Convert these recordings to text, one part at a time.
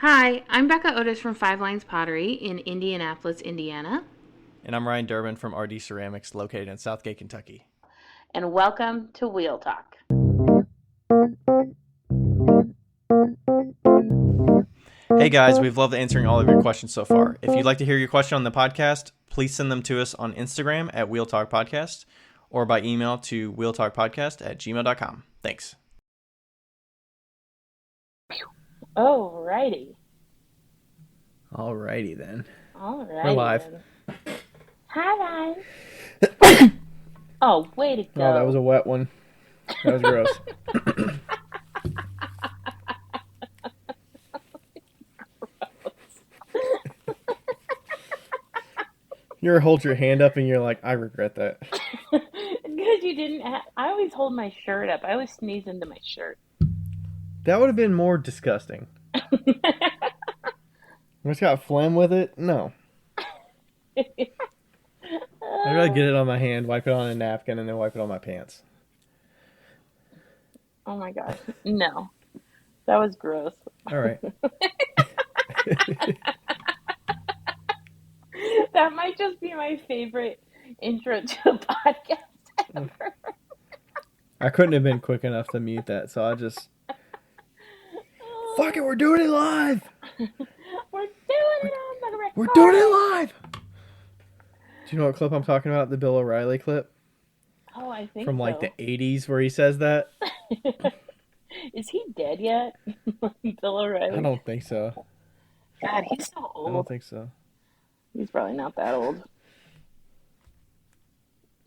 Hi, I'm Becca Otis from Five Lines Pottery in Indianapolis, Indiana. And I'm Ryan Durbin from RD Ceramics, located in Southgate, Kentucky. And welcome to Wheel Talk. Hey guys, we've loved answering all of your questions so far. If you'd like to hear your question on the podcast, please send them to us on Instagram at Wheel Talk Podcast or by email to wheeltalkpodcast@gmail.com. Thanks. Alrighty. Alrighty then. We're Alrighty live. then. Hi, Ryan. Oh, way to go. Oh, that was a wet one. That was gross. You ever hold your hand up and you're like, I regret that. Because you didn't I always hold my shirt up. I always sneeze into my shirt. That would have been more disgusting. It's got phlegm with it? No. I'd rather get it on my hand, wipe it on a napkin, and then wipe it on my pants. Oh my gosh. No. That was gross. All right. That might just be my favorite intro to a podcast ever. I couldn't have been quick enough to mute that, so I just... Fuck it, we're doing it live! We're doing it on the record. We're doing it live! Do you know what clip I'm talking about? The Bill O'Reilly clip? Oh, I think From like so. the 80s where he says that? Is he dead yet? Bill O'Reilly? I don't think so. God, he's so I don't old. think so. He's probably not that old.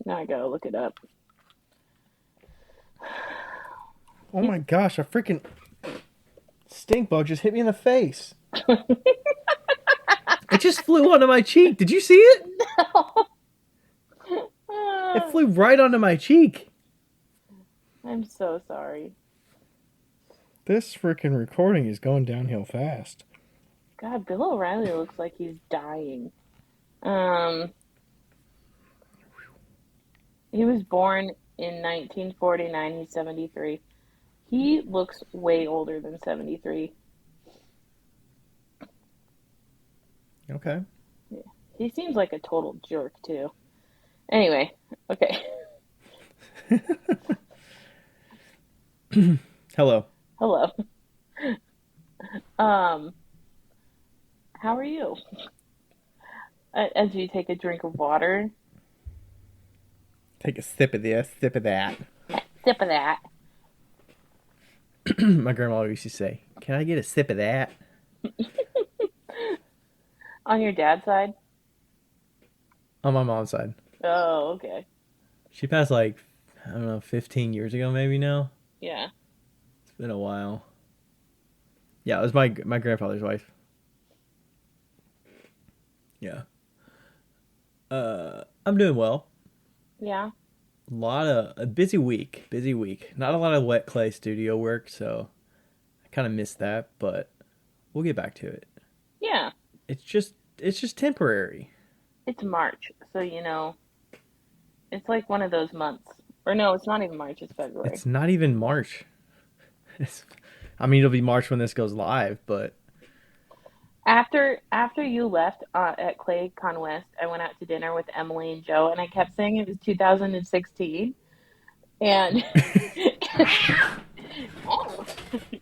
Now I gotta look it up. Oh my gosh, a freaking stink bug just hit me in the face. It just flew onto my cheek. Did you see it? It flew right onto my cheek. I'm so sorry. This freaking recording is going downhill fast. God, Bill O'Reilly looks like he's dying. He was born in 1949. He's 73. He looks way older than 73. Okay. Yeah. He seems like a total jerk, too. Anyway, okay. Hello. Hello. Um, how are you? As you take a drink of water. Take a sip of this, sip of that. Sip of that. My grandma used to say, "Can I get a sip of that?" On your dad's side? On my mom's side. Oh, okay. She passed like, I don't know, 15 years ago maybe now. Yeah. It's been a while. Yeah, it was my grandfather's wife. Yeah. I'm doing well. Yeah. A busy week. Not a lot of wet clay studio work, so I kind of missed that, but we'll get back to it. Yeah. It's just temporary. It's March, so it's like one of those months. Or no, it's not even March, it's February. It's not even March. It'll be March when this goes live, but After you left at Clay Con West, I went out to dinner with Emily and Joe, and I kept saying it was 2016. And oh,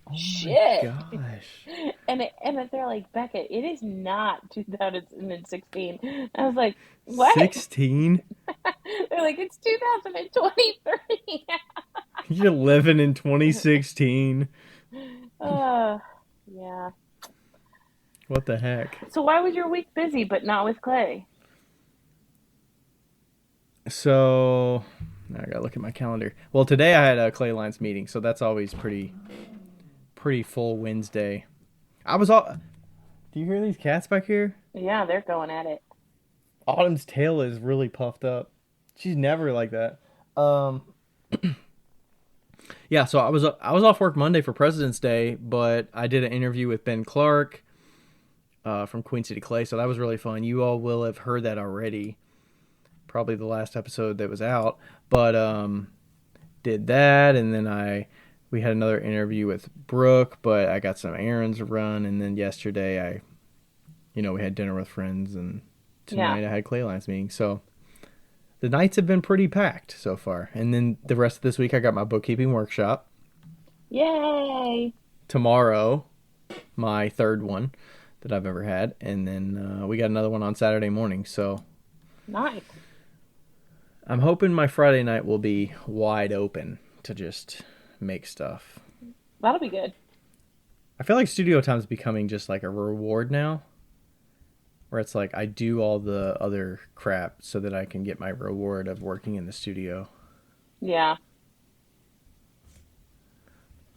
oh shit. my gosh. And they're like, Becca, it is not 2016. I was like, what? 16? They're like, it's 2023. You're living in 2016. Yeah. What the heck? So why was your week busy but not with Clay? So, now I gotta look at my calendar. Well, today I had a Clay Lines meeting, so that's always pretty full Wednesday. Do you hear these cats back here? Yeah, they're going at it. Autumn's tail is really puffed up. She's never like that. Yeah, so I was off work Monday for President's Day, but I did an interview with Ben Clark from Queen City Clay, so that was really fun. You all will have heard that already, probably the last episode that was out. But did that, and then I we had another interview with Brooke, but I got some errands to run, and then yesterday we had dinner with friends, and Yeah. tonight I had clay lines meeting. So the nights have been pretty packed so far. And then the rest of this week, I got my bookkeeping workshop. Yay. Tomorrow, my third one that I've ever had, and then we got another one on Saturday morning. So Nice. I'm hoping my Friday night will be wide open to just make stuff. That'll be good. I feel like studio time is becoming just like a reward now, where it's like I do all the other crap so that I can get my reward of working in the studio. Yeah.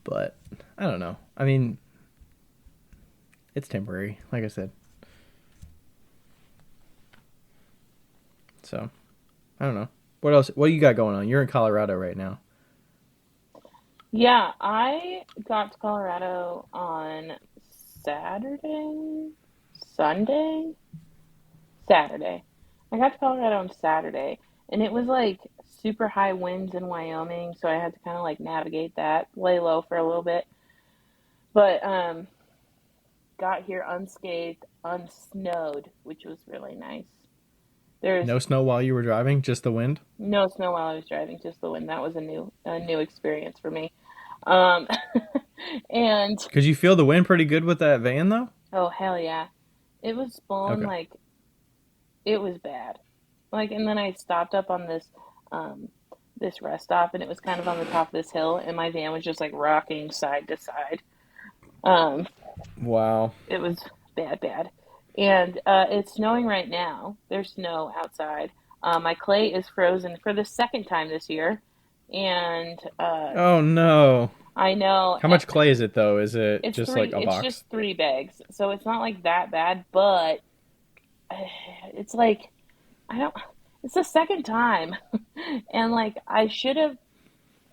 But I don't know. I mean, it's temporary, like I said. So I don't know. What else? What you got going on? You're in Colorado right now. Yeah, I got to Colorado on Saturday, Sunday, Saturday. I got to Colorado on Saturday, and it was like super high winds in Wyoming, so I had to kind of like navigate that, lay low for a little bit. But got here unscathed, unsnowed, which was really nice. There's No snow while you were driving, just the wind. no snow while I was driving, just the wind. That was a new experience for me. Um, and Could you feel the wind pretty good with that van though? oh hell yeah, it was blowing Okay. like it was bad. Like, and then I stopped up on um, this rest stop, and it was kind of on the top of this hill, and my van was just like rocking side to side. Um, Wow. it was bad, bad. And it's snowing right now. There's snow outside. My clay is frozen for the second time this year, and Oh no. I know How much clay is it though? Is it it's just like three. a It's box? just 3 bags, so it's not like that bad. But it's like I don't. It's the second time, and like I should have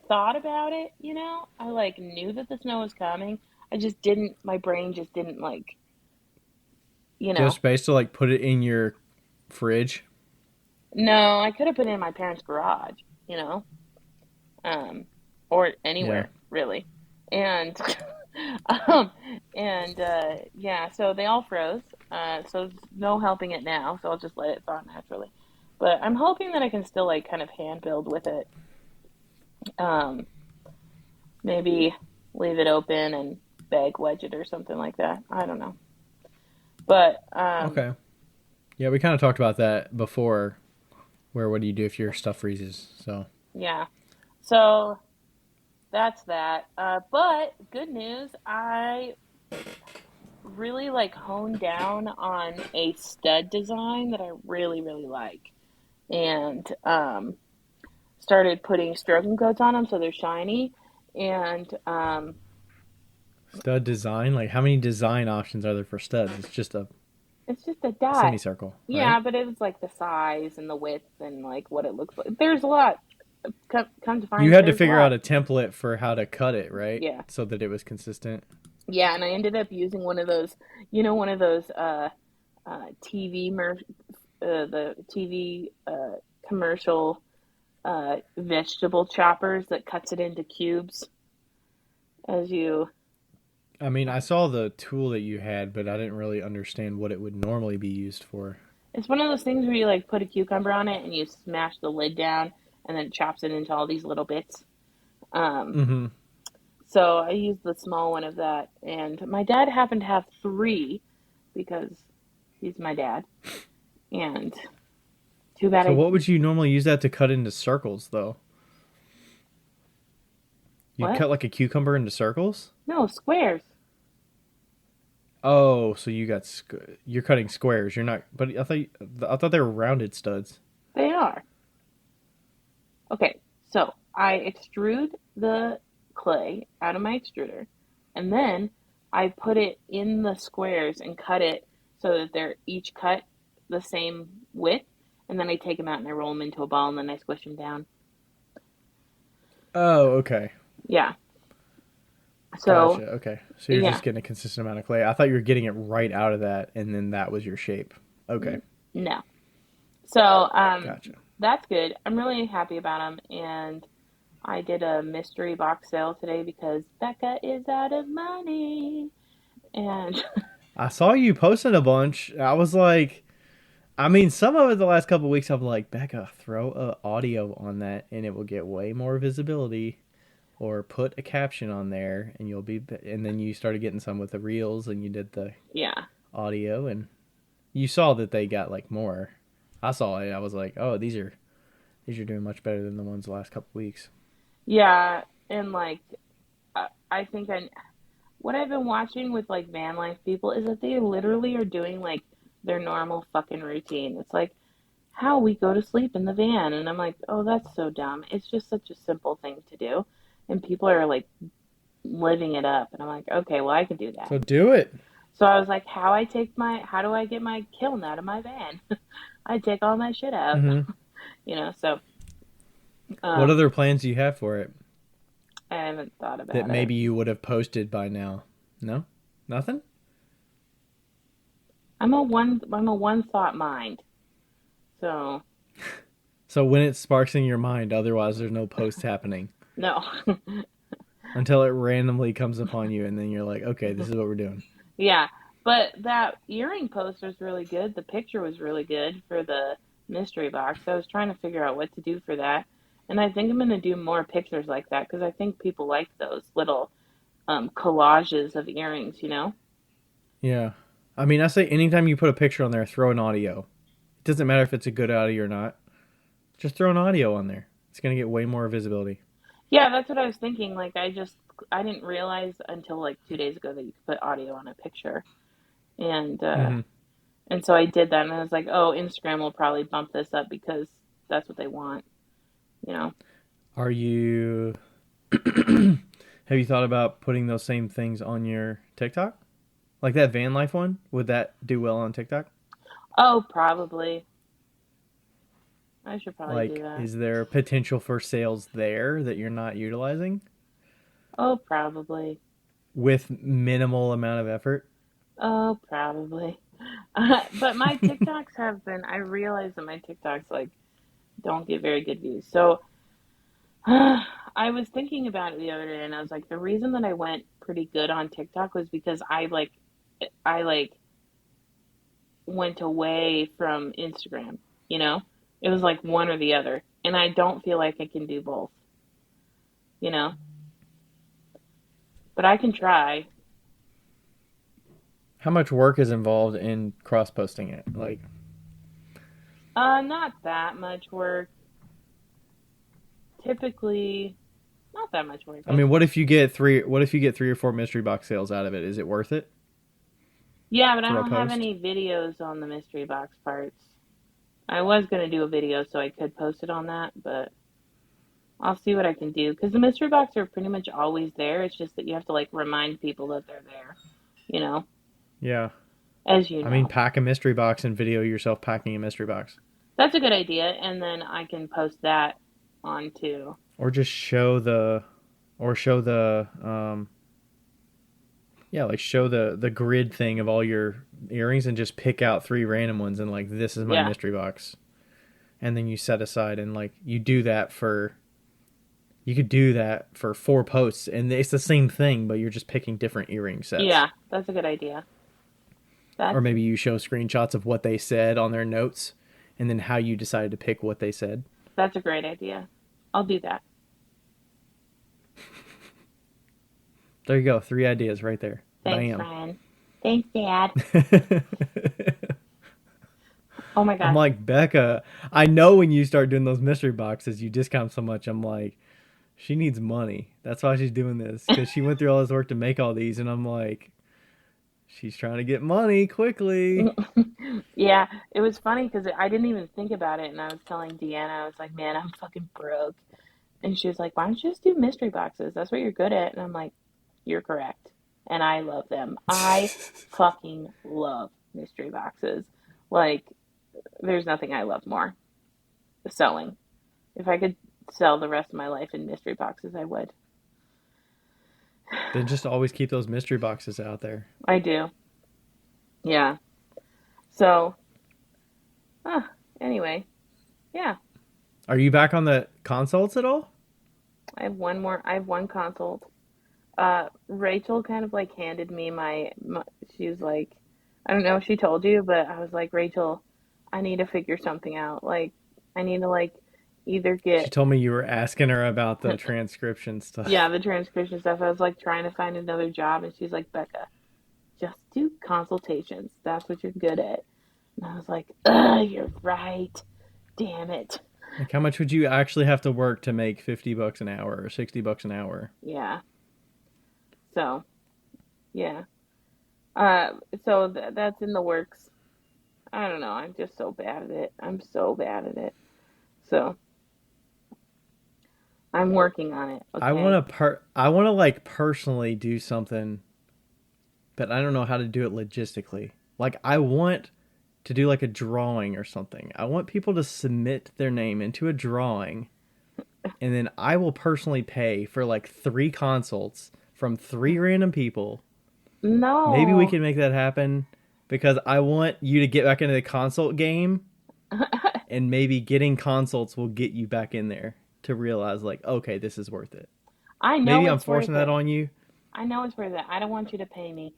thought about it. I like knew that the snow was coming. I just didn't. My brain just didn't like. You Do you have know. space to like put it in your fridge? No, I could have put it in my parents' garage. You know, um, or Yeah. anywhere really, and um, and yeah. So they all froze. So there's no helping it now. So I'll just let it thaw naturally. But I'm hoping that I can still like kind of hand build with it. Um, Maybe leave it open and bag wedge it or something like that. I don't know. But Okay. Yeah, we kind of talked about that before. Where what do you do if your stuff freezes? So yeah. So that's that. But good news, I really like honed down on a stud design that I really, really like. And started putting stroking coats on them so they're shiny. And stud design, like how many design options are there for studs? It's just it's just a a dot. semicircle, Yeah, right? but it was like the size and the width and like what it looks like. There's a lot. Come to You find, had to there's a figure out lot. a template for how to cut it, right? Yeah. So that it was consistent. Yeah, and I ended up using one of those, one of those TV the TV commercial vegetable choppers that cuts it into cubes as you. I mean, I saw the tool that you had, but I didn't really understand what it would normally be used for. It's one of those things where you like put a cucumber on it and you smash the lid down and then it chops it into all these little bits. Um, Mm-hmm. so I used the small one of that, and my dad happened to have three because he's my dad. And too bad So I what would you normally use that to cut into circles, though? You'd what? cut like a cucumber into circles? No, squares. Oh, so you're cutting squares. You're not. But I thought they were rounded studs. They are. Okay, so I extrude the clay out of my extruder, and then I put it in the squares and cut it so that they're each cut the same width, and then I take them out and I roll them into a ball, and then I squish them down. Oh, okay. Yeah. So Gotcha. Okay. So you're yeah, just getting a consistent amount of clay. I thought you were getting it right out of that, and then that was your shape. Okay. no. So Gotcha. that's good. I'm really happy about them, and I did a mystery box sale today because Becca is out of money. And I saw you posting a bunch. I was like, I mean, some of it the last couple of weeks, I'm like, Becca, throw a audio on that and it will get way more visibility. Or put a caption on there and you'll be. And then you started getting some with the reels and you did the yeah. audio and you saw that they got like more. I saw it. I was like, oh, these are doing much better than the ones the last couple of weeks. Yeah. And like, I think what I've been watching with like van life people is that they literally are doing like their normal fucking routine. It's like how we go to sleep in the van. And I'm like, oh, that's so dumb. It's just such a simple thing to do. And people are like living it up. And I'm like, okay, well, I can do that. So do it. So I was like, how do I get my kiln out of my van? I take all my shit out, Mm-hmm. so, What um, other plans do you have for it I haven't thought that about it. maybe you would have posted by now? No, nothing. I'm a one thought mind. So, So when it sparks in your mind, otherwise there's no post happening no. until it randomly comes upon you, and then you're like, okay, this is what we're doing. Yeah, but that earring post was really good. The picture was really good for the mystery box. I was trying to figure out what to do for that. And I think I'm going to do more pictures like that because I think people like those little collages of earrings. Yeah, I mean, I say anytime you put a picture on there, throw an audio. It doesn't matter if it's a good audio or not. Just throw an audio on there. It's gonna get way more visibility. Yeah, that's what I was thinking. Like, I didn't realize until like 2 days ago that you could put audio on a picture. And, uh, Mm-hmm. and so I did that and I was like, oh, Instagram will probably bump this up because that's what they want. Are you? Have you thought about putting those same things on your TikTok? Like that van life one? Would that do well on TikTok? Oh, probably. I should probably do Like, that. is there potential for sales there that you're not utilizing Oh, probably. with minimal amount of effort? Oh, probably. But my TikToks I realize that my TikToks like don't get very good views. So I was thinking about it the other day and I was like, the reason that I went pretty good on TikTok was because I went away from Instagram, you know? It was like one or the other. And I don't feel like I can do both, you know? But I can try. How much work is involved in cross posting it? Like, Not that much work. Typically, not that much work, I I'd mean, what say. if you get three? What if you get 3 or 4 mystery box sales out of it? Is it worth it Yeah, but I for a don't have post? any videos on the mystery box parts. I was gonna do a video so I could post it on that, but I'll see what I can do because the mystery box are pretty much always there. It's just that you have to like remind people that they're there, you know, Yeah. as you I mean, know. pack a mystery box and video yourself packing a mystery box. That's a good idea, and then I can post that onto. Or just show the, yeah, like show the grid thing of all your earrings and just pick out 3 random ones and like, this is my Yeah, mystery box. And then you set aside and like, you could do that for 4 posts and it's the same thing, but you're just picking different earring sets. yeah, that's a good idea. Or That's maybe you show screenshots of what they said on their notes and then how you decided to pick what they said. that's a great idea. I'll do that. There you go. 3 ideas right there. Thanks, Bam. Ryan. Thanks, Dad. Oh my I'm gosh. like, Becca, I know when you start doing those mystery boxes, you discount so much. I'm like, she needs money. That's why she's doing this. Because she went through all this work to make all these. And I'm like, she's trying to get money quickly. Yeah, it was funny because I didn't even think about it, and I was telling Deanna, I was like, "Man, I'm fucking broke," and she was like, "Why don't you just do mystery boxes? That's what you're good at." And I'm like, "You're correct," and I love them. I fucking love mystery boxes. Like, there's nothing I love more. Selling. If I could sell the rest of my life in mystery boxes, I would. Then just always keep those mystery boxes out there. I do. Yeah. So, uh, anyway, yeah. Are you back on the consults at all? I have one more. I have one consult. Rachel kind of like handed me my she was like, I don't know if she told you, but I was like, Rachel, I need to figure something out. Like, I need to like either She get, told me you were asking her about the transcription yeah, stuff. the transcription stuff. I was like trying to find another job, and she's like, Becca, just do consultations. That's what you're good at. And I was like, ugh, you're right. Damn it. Like, how much would you actually have to work to make $50 an hour or $60 an hour? Yeah. So, yeah. Uh, so that's in the works. I don't know. I'm just so bad at it. I'm so bad at it. So I'm working on it. Okay. I want to like personally do something, but I don't know how to do it logistically. Like, I want to do like a drawing or something. I want people to submit their name into a drawing, and then I will personally pay for like 3 consults from 3 random people. Maybe we No. can make that happen because I want you to get back into the consult game, and maybe getting consults will get you back in there to realize, like, okay, this is worth it. I know Maybe I'm it's forcing worth that it. on you. I know it's worth it. I don't want you to pay me.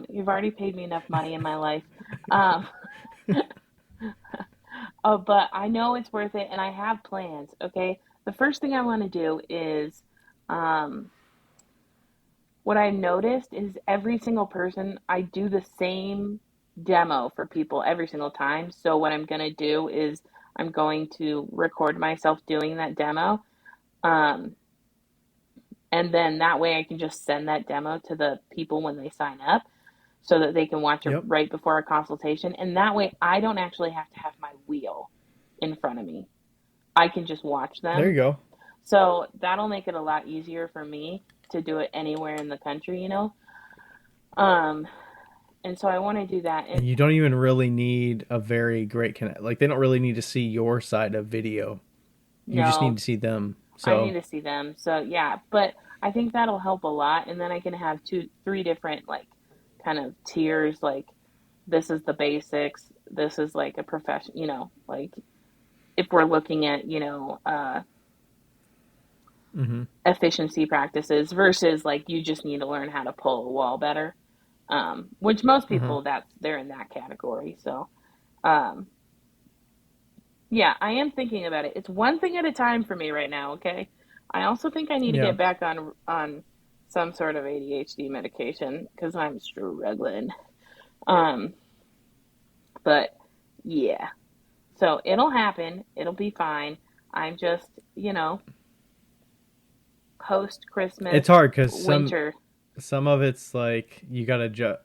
You've already paid me enough money in my life. Um, but I know it's worth it and I have plans, okay? The first thing I want to do is um what I noticed is every single person, I do the same demo for people every single time. So what I'm going to do is I'm going to record myself doing that demo. Um, and then that way I can just send that demo to the people when they sign up so that they can watch it Yep. right before a consultation. And that way I don't actually have to have my wheel in front of me. I can just watch There them. you go. So that'll make it a lot easier for me to do it anywhere in the country, you know? Um, and so I want to do that. And And you don't even really need a very great connect. Like, they don't really need to see your side of video. You just need no, to see them. I need So, to see them. So yeah, but I think that'll help a lot. And then I can have two, three different like kind of tiers. Like this is the basics. This is like a profession, you know, like if we're looking at, hmm efficiency practices versus like you just need to learn how to pull a wall better. Which most uh-huh. people they're in that category. So, um, yeah, I am thinking about it. It's one thing at a time for me right now, okay? I also think I need to Yeah. get back on some sort of ADHD medication because I'm struggling. Um, but yeah. So it'll happen. It'll be fine. I'm just, post It's Christmas hard because winter. some of it's like you gotta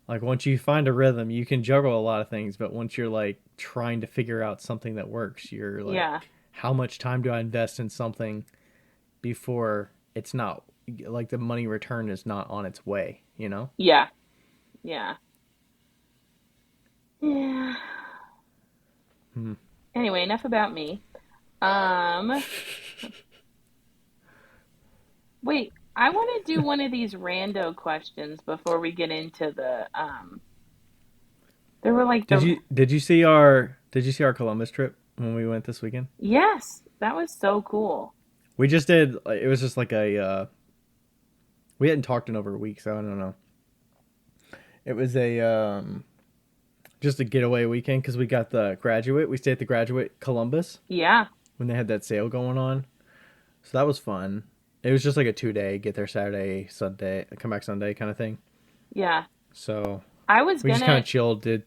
like, once you find a rhythm, you can juggle a lot of things. But once you're like trying to figure out something that works, you're like, Yeah. how much time do I invest in something before it's not like the money return is not on its way? You know. Yeah. Yeah. Yeah. Hmm. Anyway, enough about me. Um, Wait, I want to do one of these rando questions before we get into the there were like the did you see our Columbus trip when we went this weekend? yes, that was so cool. We just did. It was just like we hadn't talked in over a week, so I don't know. It was a just a getaway weekend because we got the graduate. We stayed at the graduate Columbus Yeah. when they had that sale going on, so that was fun. It was just like a 2 day, get there Saturday, Sunday, come back Sunday kind of thing. Yeah. So I was we just kind gonna of chilled, did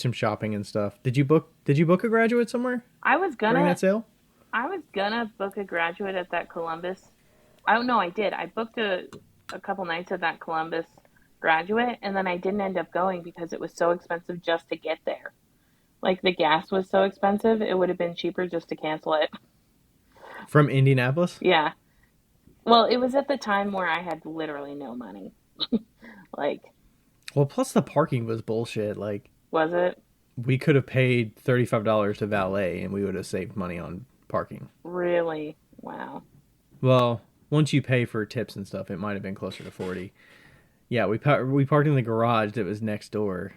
some shopping and stuff. Did you book a graduate somewhere I was during gonna that sale? I was gonna book a graduate at that Columbus. Oh no, I did. I booked a couple nights at that Columbus graduate and then I didn't end up going because it was so expensive just to get there. Like the gas was so expensive, it would have been cheaper just to cancel it. From Indianapolis? Yeah. Well, it was at the time where I had literally no money. Like, Well, plus the parking was bullshit. Like, was it? we could have paid $35 to valet and we would have saved money on parking. Really? Wow. Well, once you pay for tips and stuff, it might have been closer to 40. Yeah, we parked in the garage that was next door.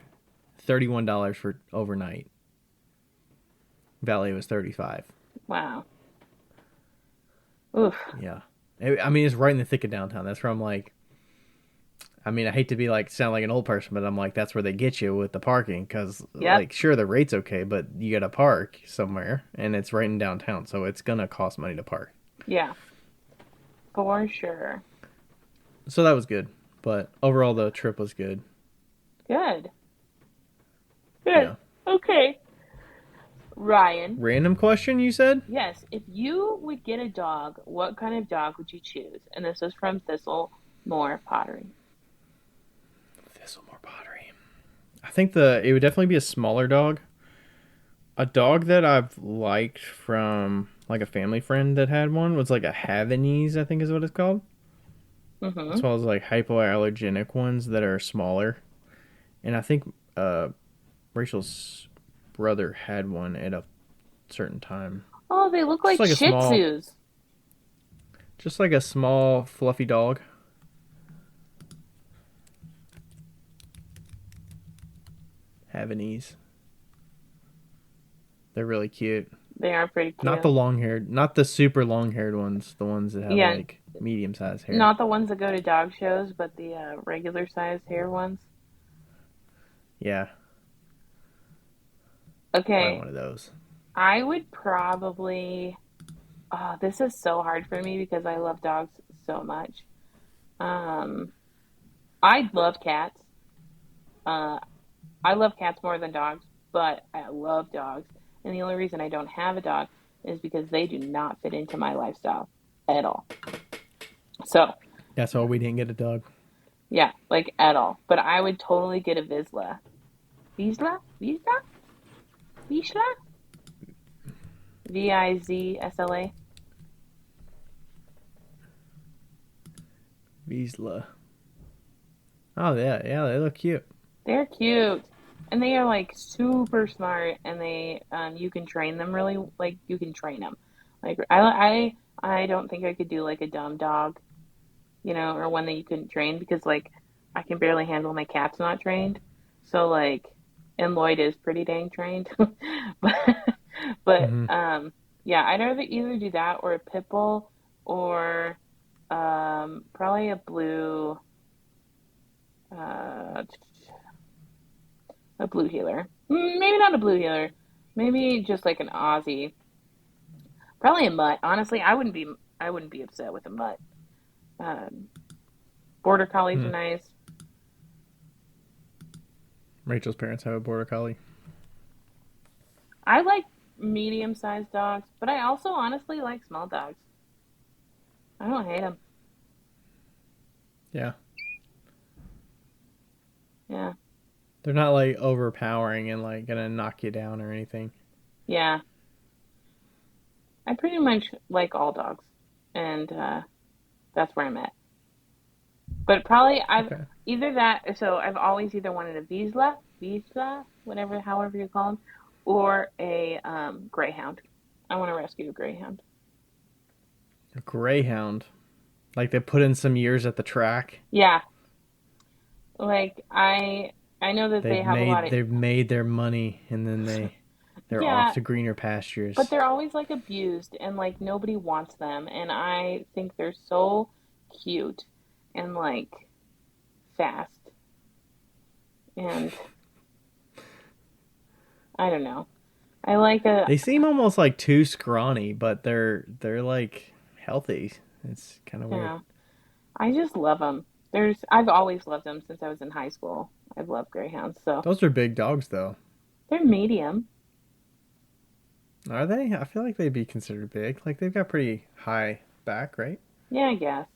$31 for overnight. Valet was 35. Wow. Oof. Yeah. I mean, it's right in the thick of downtown. That's where I'm like, I mean, I hate to be like sound like an old person, but I'm like, that's where they get you with the parking because, Yep. like, sure, the rate's okay, but you got to park somewhere, and it's right in downtown, so it's gonna cost money to park. Yeah, for sure. So that was good, but overall, the trip was good. Good. Good. Yeah. Okay. Ryan, Random question, you said? yes, if you would get a dog, what kind of dog would you choose? And this was from Thistle More Pottery. Thistlemore pottery. I think the it would definitely be a smaller dog. A dog that I've liked from like a family friend that had one was like a Havanese, I think is what it's called. Mm-hmm. As well as like hypoallergenic ones that are smaller. And I think Rachel's brother had one at a certain time. Oh, they look Just like like a Shih small, Tzus. just like a small fluffy dog. Havanese. They're really cute. They are pretty Not cute. the long haired, not the super long haired ones. The ones that have Yeah, like medium sized hair. not the ones that go to dog shows, but the regular sized hair ones. Yeah, probably Okay, one of those. I would probably. Oh, this is so hard for me because I love dogs so much. Um, I love cats. Uh, I love cats more than dogs, but I love dogs. And the only reason I don't have a dog is because they do not fit into my lifestyle at all. So, That's why we didn't get a dog. yeah, like at all. But I would totally get a Vizsla. Vizsla? Vizsla? Vizsla? Vizsla? Vizsla. Oh yeah, yeah, they look cute. They're cute. And they are like super smart and they you can train them really like you can train them. Like I don't think I could do like a dumb dog, or one that you couldn't train because like I can barely handle my cats not trained. So like and Lloyd is pretty dang trained. But but Hmm. yeah, I'd rather either do that or a pit bull or probably uh a blue healer. Maybe not a blue healer. Maybe just like an Aussie. Probably a mutt. Honestly, I wouldn't be upset with a mutt. Um, Border collies are Hmm. nice. Rachel's parents have a border collie. I like medium-sized dogs, but I also honestly like small dogs. I don't hate them. Yeah, Yeah. they're not like overpowering and like gonna knock you down or anything. Yeah. I pretty much like all dogs. And that's where I'm at. But probably I've Okay. either that, so I've always either wanted a Vizsla, whatever, however you call them, or a Greyhound. I want to rescue a Greyhound. A greyhound. Like they put in some years at the track. Yeah, like I know that they have a lot of They've made their money and then they're off yeah, to greener but pastures. they're always like abused and like nobody wants them, and I think they're so cute and like fast, and I don't know. I like a They seem almost like too scrawny, but they're like healthy. It's kind of weird. yeah. I just love them. I've always loved them since I was in high school. I've loved greyhounds, so Those are big dogs though. they're medium. Are they? I feel like they'd be considered big. Like they've got pretty high back, right? Yeah, I guess.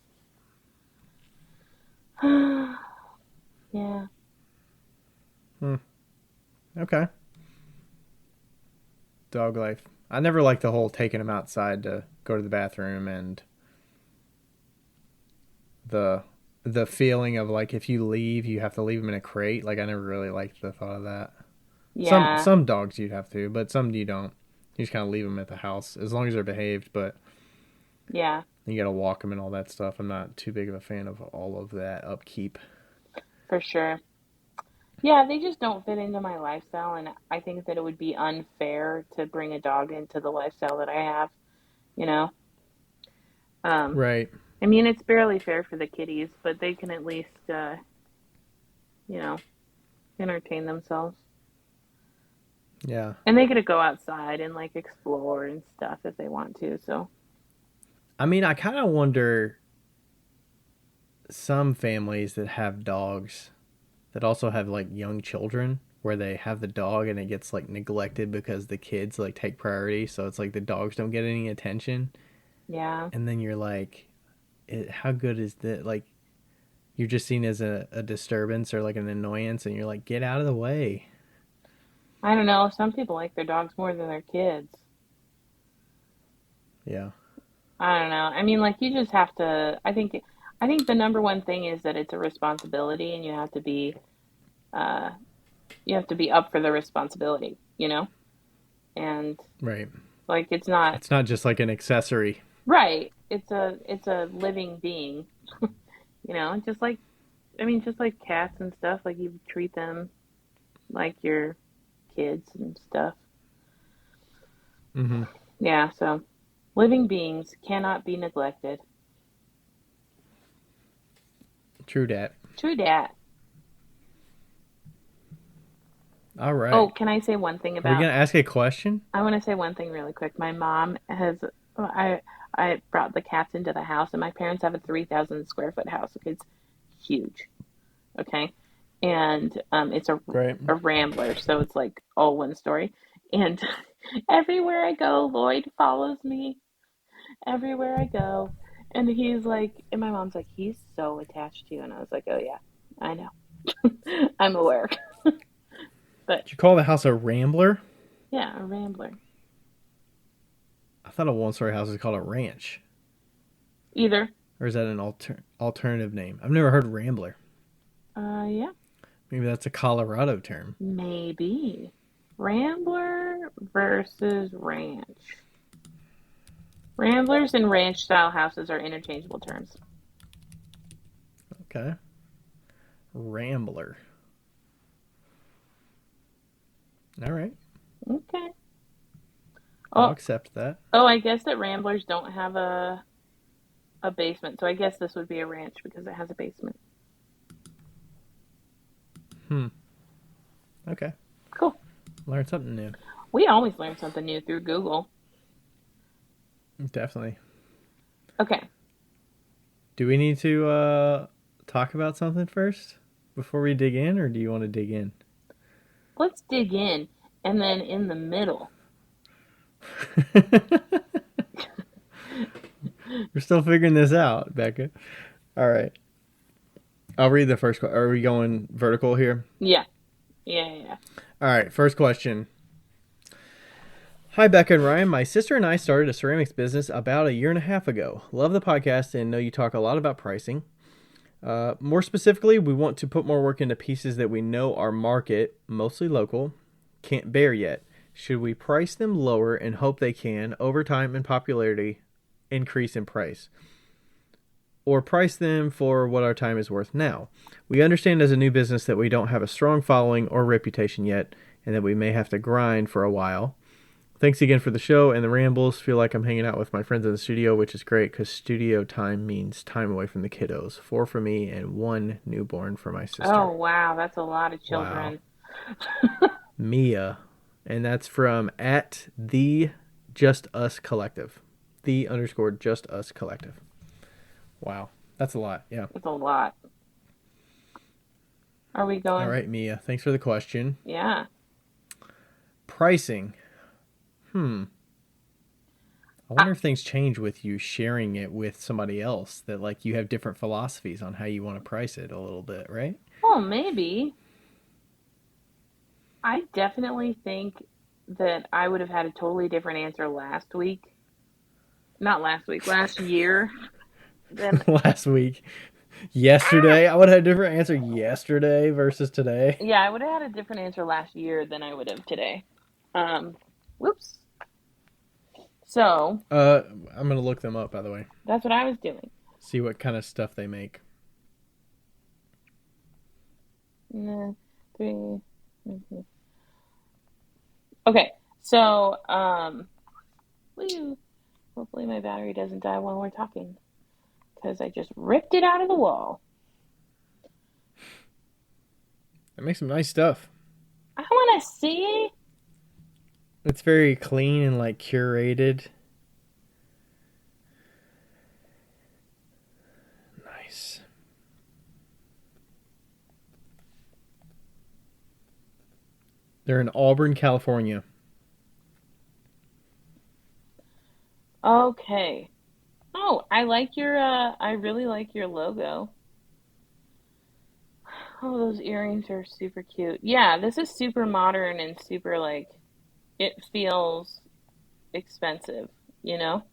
Yeah. Hmm. Okay. Dog life. I never liked the whole taking them outside to go to the bathroom and the the feeling of like if you leave, you have to leave them in a crate. Like I never really liked the thought of that. Yeah. Some dogs you'd have to, but some you don't. You just kind of leave them at the house as long as they're behaved. But Yeah, you got to walk them and all that stuff. I'm not too big of a fan of all of that upkeep. for sure. Yeah, they just don't fit into my lifestyle, and I think that it would be unfair to bring a dog into the lifestyle that I have, you know? Right. I mean, it's barely fair for the kitties, but they can at least, you know, entertain themselves. Yeah. And they get to go outside and like explore and stuff if they want to. So, I mean, I kind of wonder some families that have dogs that also have like young children where they have the dog and it gets like neglected because the kids like take priority. So it's like the dogs don't get any attention. yeah. And then you're like, how good is that? Like, you're just seen as a disturbance or like an annoyance, and you're like, get out of the way. I don't know. Some people like their dogs more than their kids. Yeah. I don't know. I mean, like you just have to. I think the number one thing is that it's a responsibility, and uh, you have to be up for the responsibility. And Right. like it's not It's not just like an accessory. right. It's a living being. Just like just like cats and stuff. Like you treat them like your kids and stuff. Mm-hmm. Yeah. So living beings cannot be neglected. True dat. True dat. All Oh, right. can I say one thing Are we about gonna ask a question? I want to say one thing really quick. My mom has I brought the cats into the house, and my parents have a 3,000 square foot house. Okay, it's huge. Okay, and it's a Right. a rambler, so it's like all one story. And everywhere I go, Lloyd follows me everywhere I go, and he's like, and my mom's like, he's so attached to you, and I was like, oh yeah, I know, I'm aware, but Did you call the house a rambler? yeah, a rambler. I thought a one-story house is called a ranch. Either, Or is that an alternative name? I've never heard rambler. yeah. Maybe that's a Colorado term. Maybe. Rambler versus ranch. Ramblers and ranch style houses are interchangeable terms. Okay. Rambler. All right. Okay. I'll Oh, accept that. I guess that ramblers don't have a basement. So I guess this would be a ranch because it has a basement. Hmm. Okay. Cool. Learn something new. We always learn something new through Google. Definitely. Okay. Do we need to talk about something first before we dig in, or do you want to dig in? Let's dig in and then in the middle. We're still figuring this out, Becca. All right. I'll read the first question. Are we going vertical here? Yeah. Yeah, yeah, yeah. All right. First question. Hi, Becca and Ryan. My sister and I started a ceramics business about a year and a half ago. Love the podcast and know you talk a lot about pricing. More specifically, we want to put more work into pieces that we know our market, mostly local, can't bear yet. Should we price them lower and hope they can, over time and popularity, increase in price? Or price them for what our time is worth now? We understand as a new business that we don't have a strong following or reputation yet, and that we may have to grind for a while. Thanks again for the show and the rambles. Feel like I'm hanging out with my friends in the studio, which is great because studio time means time away from the kiddos. 4 for me and 1 newborn for my Oh, sister. wow. That's a lot of Wow. children. Mia. And that's from at the Just Us Collective. The underscore Just Us Collective. Wow. That's a lot. Yeah. That's a lot. Are we All going? right, Mia. Thanks for the question. Yeah. Pricing. Hmm. I I, wonder if things change with you sharing it with somebody else, that like you have different philosophies on how you want to price it a little bit, right? well, maybe. I definitely think that I would have had a totally different answer last week. Not last week, last year. Then, Last week. Yesterday. I would have had a different answer yesterday versus today. yeah, I would have had a different answer last year than I would have today. Um, whoops. So Uh I'm gonna look them up by the way. that's what I was doing. See what kind of stuff they make. Three. Okay, so woo. Hopefully my battery doesn't die while we're talking because I just ripped it out of the wall. That makes some nice stuff. I want to see. It's very clean and like curated. Nice. They're in Auburn, California. Okay. Oh, I really like your logo. Oh, those earrings are super cute. Yeah, this is super modern and super like it feels expensive, you know?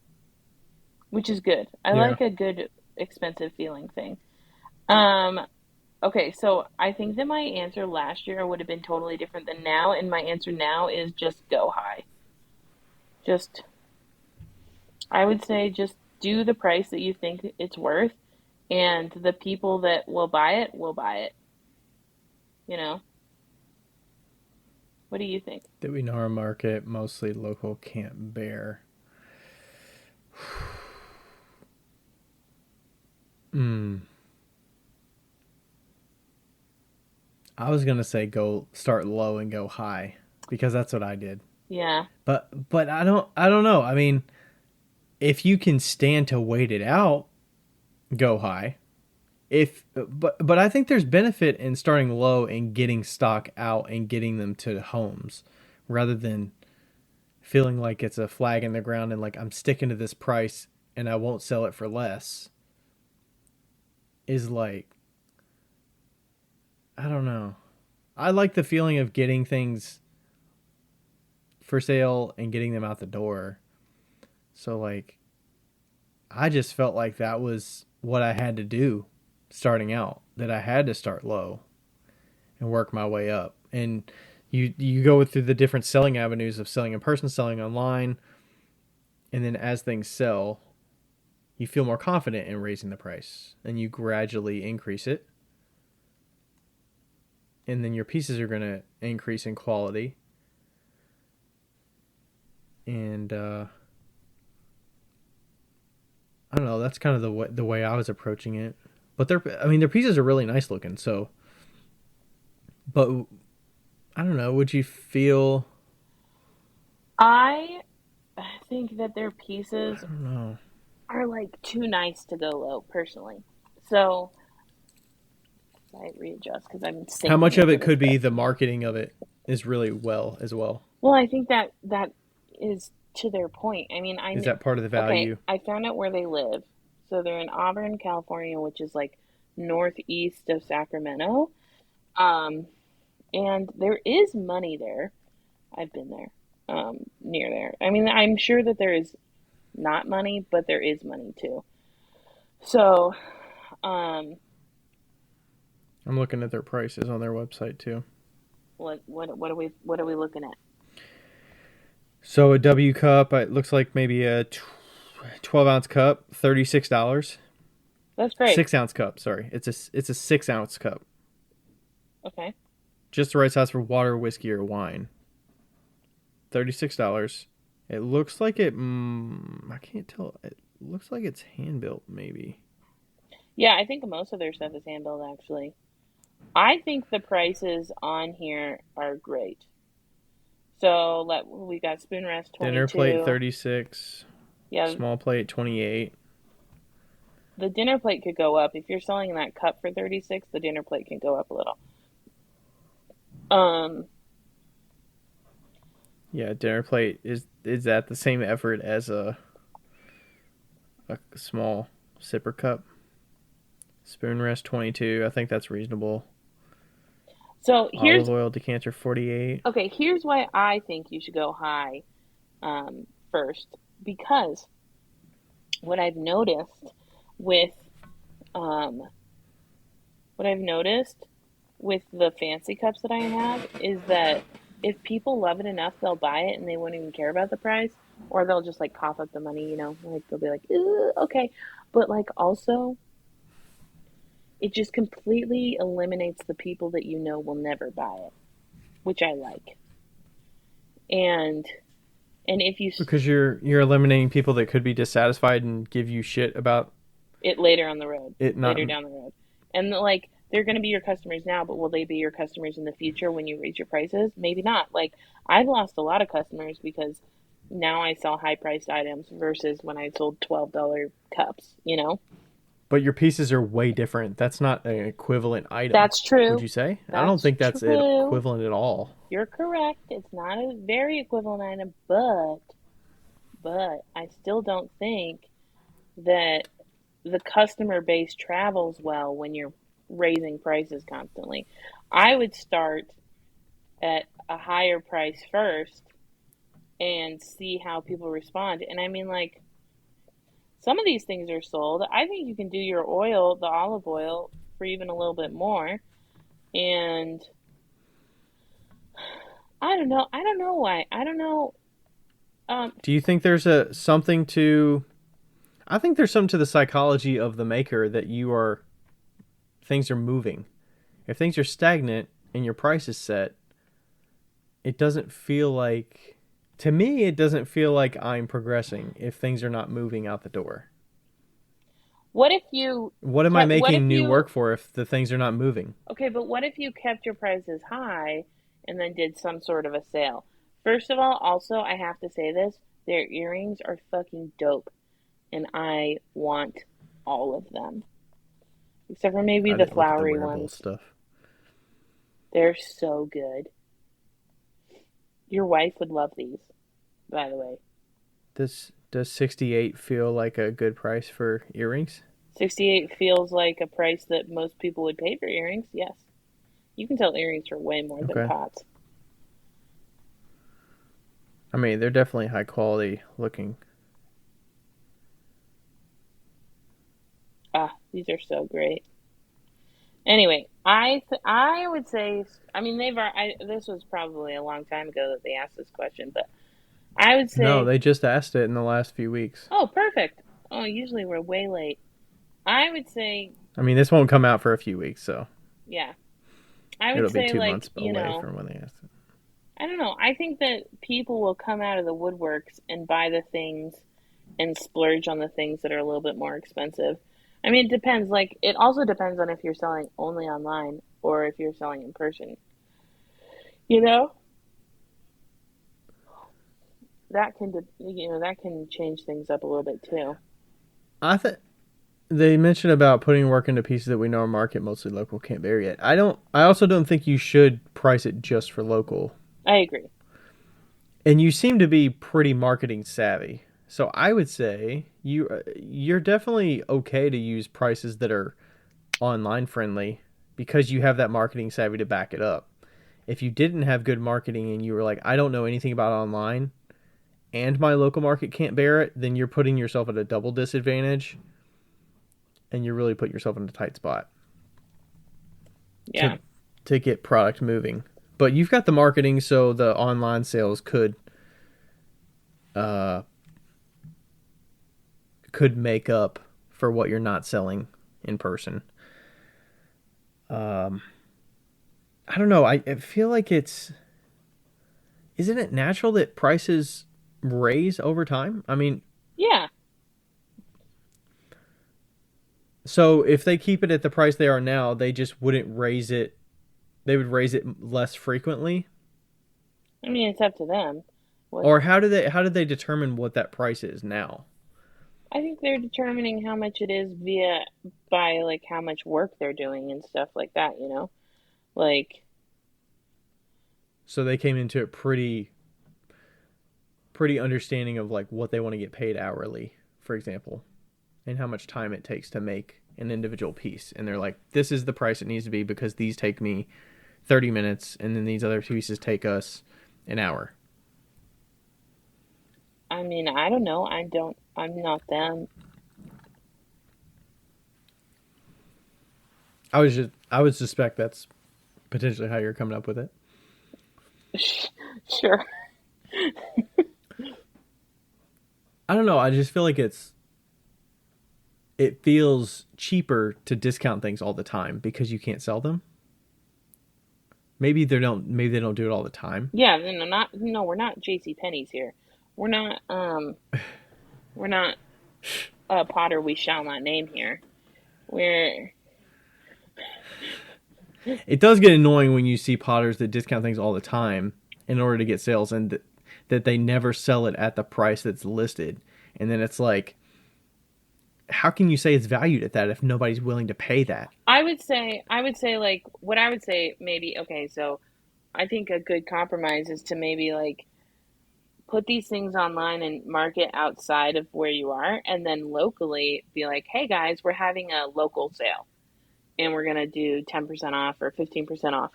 Which is good. I Yeah. like a good expensive feeling thing. Um, okay, so I think that my answer last year would have been totally different than now, and my answer now is just go high. Just I would say just do the price that you think it's worth, and the people that will buy it, you know? What do you think? That we know our market mostly local can't bear. Hmm. I was gonna say go start low and go high because that's what I did. Yeah. But I don't know. I mean, if you can stand to wait it out, go high. If but I think there's benefit in starting low and getting stock out and getting them to homes rather than feeling like it's a flag in the ground and like I'm sticking to this price and I won't sell it for less is like I don't know. I like the feeling of getting things for sale and getting them out the door. So like I just felt like that was what I had to do starting out, that I had to start low and work my way up. And you go through the different selling avenues of selling in person, selling online, and then as things sell, you feel more confident in raising the price and you gradually increase it. And then your pieces are going to increase in quality. And I don't know, that's kind of the way I was approaching it. But their pieces are really nice looking. So, but I don't know, would you feel I think that their I pieces don't know. are like too nice to go low, personally. So I readjust because I'm How sinking much of into it this could be bed. the marketing of it is really well as well? Well, I think that that is to their point. I mean, Is that part of the okay, value? I found out where they live. So they're in Auburn, California, which is like northeast of Sacramento. Um, and there is money there. I've been there, near there. I mean, I'm sure that there is not money, but there is money too. So, um, I'm looking at their prices on their website too. what are we looking at? So a W cup, it looks like maybe a 12-ounce cup, $36. That's great. 6-ounce cup, sorry. It's a 6-ounce cup. Okay. Just the right size for water, whiskey, or wine. $36. It looks like I can't tell. It looks like it's hand built, maybe. Yeah, I think most of their stuff is hand built actually. I think the prices on here are great. So we got spoon rest Dinner plate 22. 36, Yeah, small plate 28. the dinner plate could go up. If you're selling that cup for 36, the dinner plate can go up a little. Um, Yeah, dinner plate is that the same effort as a small sipper cup. Spoon rest 22. I think that's reasonable. so Olive oil decanter 48. here's why I think you should go high first because what I've noticed with um what I've noticed with the fancy cups that I have is that if people love it enough, they'll buy it and they won't even care about the price, or they'll just like cough up the money, like they'll be like, okay. But like also, it just completely eliminates the people that will never buy it, which I like. And And if you Because you're eliminating people that could be dissatisfied and give you shit about it later on the road, it not. later down the road. And like they're going to be your customers now, but will they be your customers in the future when you raise your prices? Maybe not. Like I've lost a lot of customers because now I sell high priced items versus when I sold $12 cups, you know? But your pieces are way different. That's not an equivalent item, That's would true. you say? I don't That's think that's true. equivalent at all. You're correct. It's not a very equivalent item, but I still don't think that the customer base travels well when you're raising prices constantly. I would start at a higher price first and see how people respond. And I mean, like, some of these things are sold. I think you can do your oil, the olive oil, for even a little bit more. And I don't know. I don't know why. I don't know. Do you think there's a something to I think there's something to the psychology of the maker that things are moving. If things are stagnant and your price is set, it doesn't feel like to me it doesn't feel like I'm progressing if things are not moving out the door. what if you What am I kept, what if making new you, work for if the things are not moving? okay, but what if you kept your prices high and then did some sort of a sale? First of all, also, I have to say this, their earrings are fucking dope, and I want all of them, except for maybe I the didn't look at the flowery wearable ones. stuff. They're so good. Your wife would love these, by the way. Does 68 feel like a good price for earrings? 68 feels like a price that most people would pay for earrings. Yes. You can sell earrings for way more than Okay. pots. I mean, they're definitely high quality looking. Ah, these are so great. Anyway, I would say, I mean, this was probably a long time ago that they asked this question, but I would No, say, they just asked it in the last few weeks. oh, perfect. Oh, usually we're way late. I would say, I mean, this won't come out for a few weeks, so yeah. I would it'll be say, 2 months like, away from when they asked it. I don't know. I think that people will come out of the woodworks and buy the things and splurge on the things that are a little bit more expensive. I mean, it depends. Like, it also depends on if you're selling only online or if you're selling in person. You know, that can change things up a little bit too. I think they mentioned about putting work into pieces that we know are market mostly local can't vary it. I don't. I also don't think you should price it just for local. I agree. And you seem to be pretty marketing savvy, so I would say you're definitely okay to use prices that are online friendly because you have that marketing savvy to back it up. If you didn't have good marketing and you were like, I don't know anything about online and my local market can't bear it, then you're putting yourself at a double disadvantage and you're really putting yourself in a tight spot Yeah. to to get product moving. But you've got the marketing, so the online sales uh could make up for what you're not selling in person. Um, I don't know. I feel like isn't it natural that prices raise over time? I mean, Yeah. so if they keep it at the price they are now, they just wouldn't raise it. They would raise it less frequently. I mean, it's up to them. What Or how did they determine what that price is now? I think they're determining how much it is via by like how much work they're doing and stuff like that, you know? Like, So they came into it pretty understanding of like what they want to get paid hourly, for example, and how much time it takes to make an individual piece. And they're like, this is the price it needs to be because these take me 30 minutes and then these other pieces take us an hour. I mean, I don't know. I'm not them. I would suspect that's potentially how you're coming up with it. Sure. I don't know. I just feel like it feels cheaper to discount things all the time because you can't sell them. Maybe they don't do it all the time. Yeah, no, we're not JC Penney's here. we're not we're not a Potter we shall not name here. We're It does get annoying when you see potters that discount things all the time in order to get sales, and that they never sell it at the price that's listed. And then it's like, how can you say it's valued at that if nobody's willing to pay that? I would say like what I would say maybe okay, so I think a good compromise is to maybe like put these things online and market outside of where you are and then locally be like, "Hey guys, we're having a local sale and we're going to do 10% off or 15% off."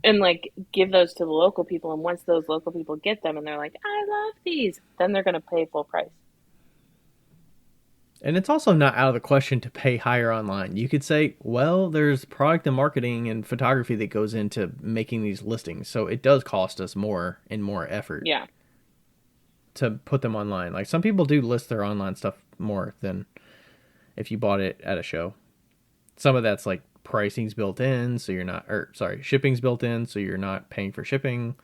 And like give those to the local people, and once those local people get them and they're like, "I love these." Then they're going to pay full price. And it's also not out of the question to pay higher online. You could say, well, there's product and marketing and photography that goes into making these listings. So it does cost us more and more effort Yeah. to put them online. Like some people do list their online stuff more than if you bought it at a show. Some of that's like pricing's built in, so you're not, or sorry, shipping's built in, so you're not paying for shipping.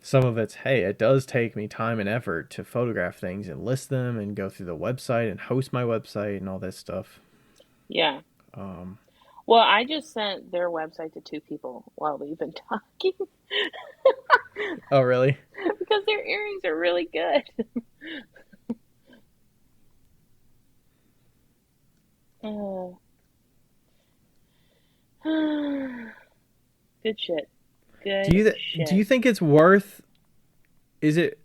Some of it's, hey, it does take me time and effort to photograph things and list them and go through the website and host my website and all this stuff. Yeah. Um, Well, I just sent their website to two people while we've been talking oh, really? because their earrings are really good. Oh. Good shit. Do Good you do shit. you think it's worth? Is it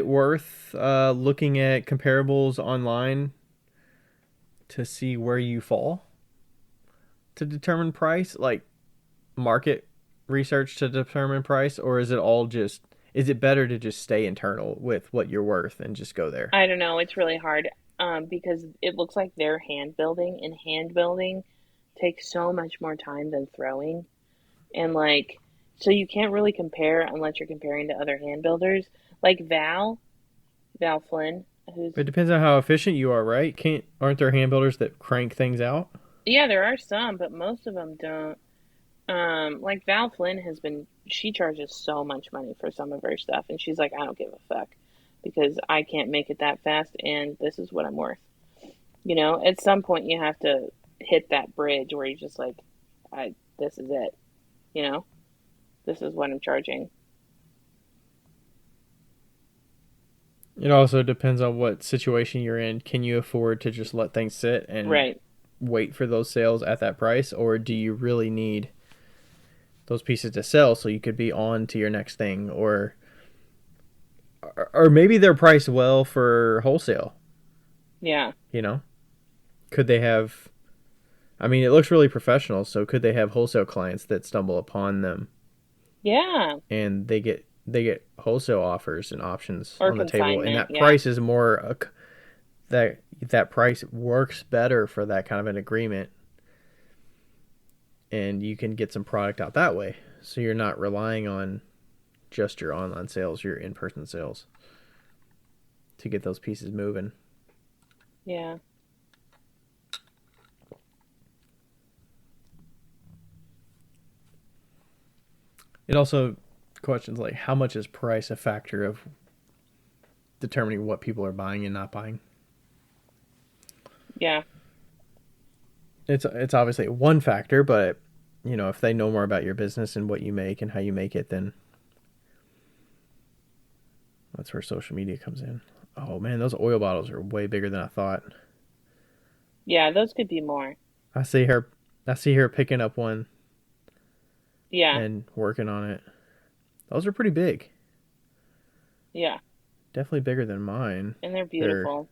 worth looking at comparables online to see where you fall to determine price, like market research to determine price, or is it all just? Is it better to just stay internal with what you're worth and just go there? I don't know. It's really hard because it looks like they're hand building, and hand building takes so much more time than throwing. And like, so you can't really compare unless you're comparing to other hand builders. Like Val Flynn, who's, It depends on how efficient you are, right? Can't aren't there hand builders that crank things out? yeah, there are some, but most of them don't. Like Val Flynn she charges so much money for some of her stuff, and she's like, I don't give a fuck because I can't make it that fast, and this is what I'm worth. At some point you have to hit that bridge where you're just like, this is it. You know, this is what I'm charging. It also depends on what situation you're in. Can you afford to just let things sit and Right. wait for those sales at that price, or do you really need those pieces to sell so you could be on to your next thing, or maybe they're priced well for wholesale, Yeah. you know? Could they have, I mean, it looks really professional, so could they have wholesale clients that stumble upon them Yeah. and they get wholesale offers and options Or on the table, and consignment. that Yeah. price is more that price works better for that kind of an agreement, and you can get some product out that way, so you're not relying on just your online sales, your in-person sales to get those pieces moving. Yeah. It also questions like how much is price a factor of determining what people are buying and not buying. Yeah. It's obviously one factor, but if they know more about your business and what you make and how you make it, then that's where social media comes in. Oh man, those oil bottles are way bigger than I thought. Yeah. Those could be more. I see her I see her picking up one Yeah. and working on it. Those are pretty big. Yeah. Definitely bigger than mine. And they're They're beautiful.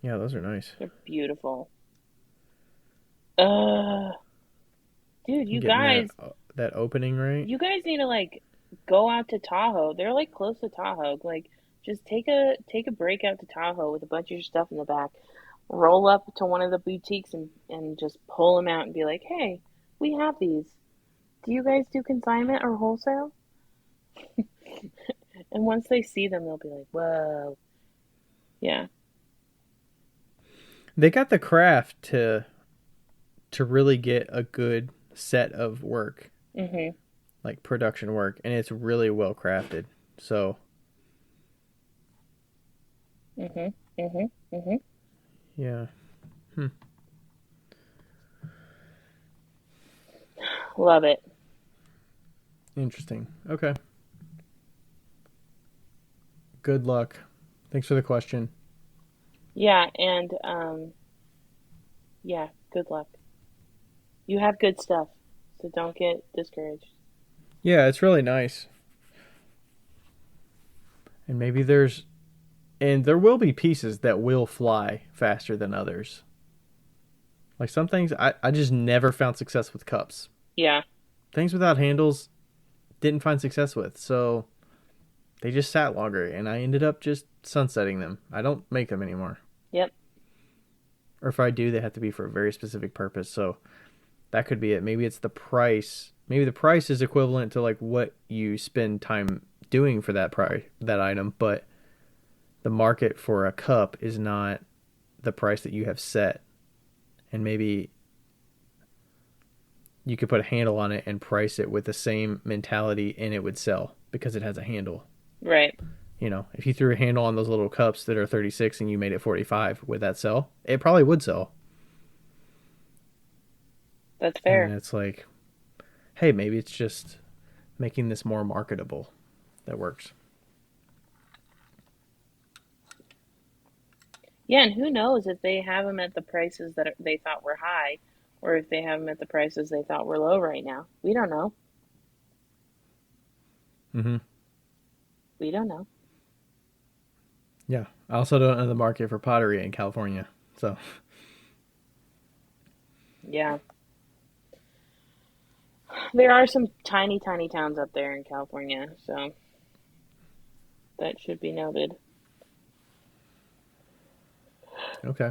Yeah, those are nice. They're beautiful. Uh, dude, I'm getting that opening right. you guys need to like go out to Tahoe. They're like close to Tahoe. Like, just take a break out to Tahoe with a bunch of your stuff in the back. Roll up to one of the boutiques and just pull them out and be like, "Hey, we have these. Do you guys do consignment or wholesale?" And once they see them, they'll be like, "Whoa, yeah, They got the craft to really get a good set of work. mhm, like production work, and it's really well crafted. So Mhm. Mhm. Mhm. yeah. Hmm. Love it. Interesting. Okay. Good luck. Thanks for the question. Yeah, and yeah, good luck. You have good stuff, so don't get discouraged. Yeah, it's really nice. And maybe there will be pieces that will fly faster than others. Like some things I just never found success with cups. Yeah. Things without handles didn't find success with. So they just sat longer and I ended up just sunsetting them. I don't make them anymore. Yep. Or if I do, they have to be for a very specific purpose. So that could be it. Maybe it's the price. Maybe the price is equivalent to like what you spend time doing for that item, but the market for a cup is not the price that you have set. And maybe you could put a handle on it and price it with the same mentality and it would sell because it has a handle. Right. You know, if you threw a handle on those little cups that are 36 and you made it 45, would that sell? It probably would sell. That's And fair. it's like, hey, maybe it's just making this more marketable. That works. Yeah, and who knows if they have them at the prices that they thought were high, or if they have them at the prices they thought were low right now. We don't know. Mm-hmm. We don't know. Yeah. I also don't know the market for pottery in California. So, Yeah. There are some tiny, tiny towns up there in California, so that should be noted. okay.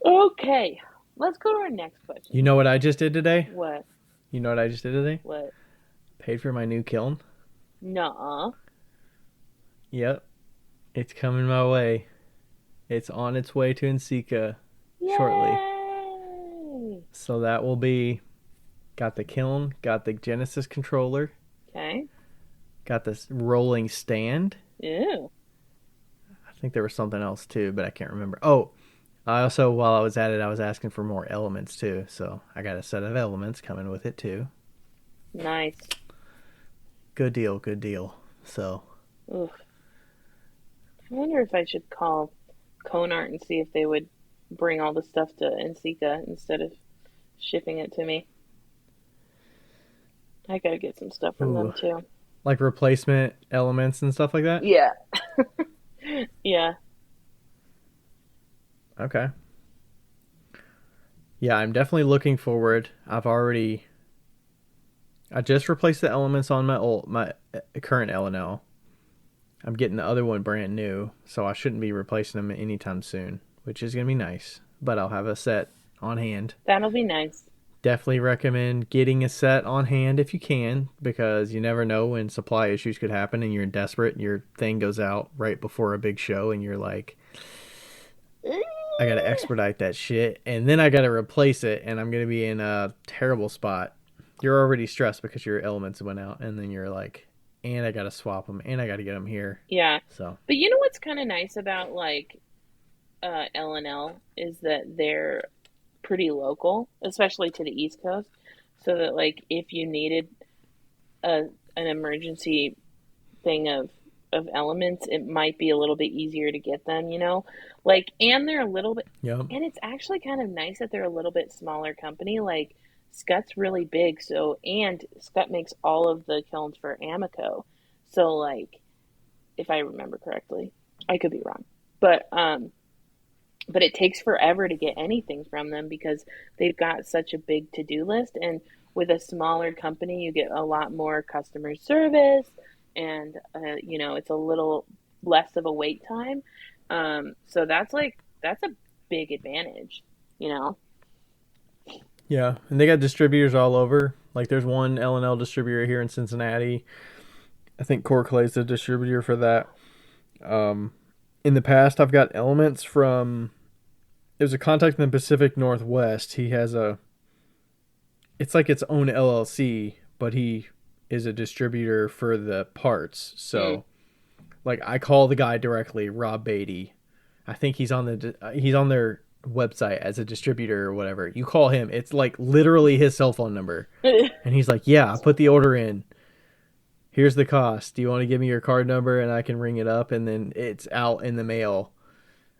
Okay, let's go to our next question. You know what I just did today? What? You know what I just did today? What? Paid for my new kiln. Nuh-uh. Yep. It's coming my way. It's on its way to Ensika shortly. Yay! So that will be got the kiln, got the Genesis controller, Okay. got this rolling stand. Ew. I think there was something else too, but I can't remember. Oh, I also while I was at it, I was asking for more elements too. So I got a set of elements coming with it too. Nice. Good deal, good deal. So Oof. I wonder if I should call Cone Art and see if they would bring all the stuff to Ensika instead of shipping it to me. I gotta get some stuff from them ooh, too. like replacement elements and stuff like that. Yeah. Yeah. Okay. Yeah, I'm definitely looking forward. I just replaced the elements on my current LNL. I'm getting the other one brand new, so I shouldn't be replacing them anytime soon, which is gonna be nice. But I'll have a set on hand. That'll be nice. Definitely recommend getting a set on hand if you can, because you never know when supply issues could happen and you're desperate. Your thing goes out right before a big show, and you're like, I gotta expedite that shit, and then I gotta replace it, and I'm gonna be in a terrible spot. You're already stressed because your elements went out, and then you're like, and I gotta swap them, and I gotta get them here. Yeah. So, But you know what's kind of nice about like L&L is that they're pretty local, especially to the East Coast, so that like if you needed a an emergency thing of elements, it might be a little bit easier to get them, you know? Like and they're a little bit yep, and it's actually kind of nice that they're a little bit smaller company. Like Scut's really big, so and Scut makes all of the kilns for Amico. So like if I remember correctly. I could be wrong. But it takes forever to get anything from them because they've got such a big to-do list, and with a smaller company you get a lot more customer service, and it's a little less of a wait time. So that's a big advantage, you know. yeah, and they got distributors all over. Like, there's one L&L distributor here in Cincinnati. I think Core Clay's the distributor for that. Um, in the past, I've got elements from. There's a contact in the Pacific Northwest. He has a. It's like its own LLC, but is a distributor for the parts. Mm. So like I call the guy directly, Rob Beatty. I think he's on their website as a distributor or whatever. You call him, it's like literally his cell phone number. And he's like, "Yeah, I put the order in. Here's the cost. Do you want to give me your card number and I can ring it up and then it's out in the mail."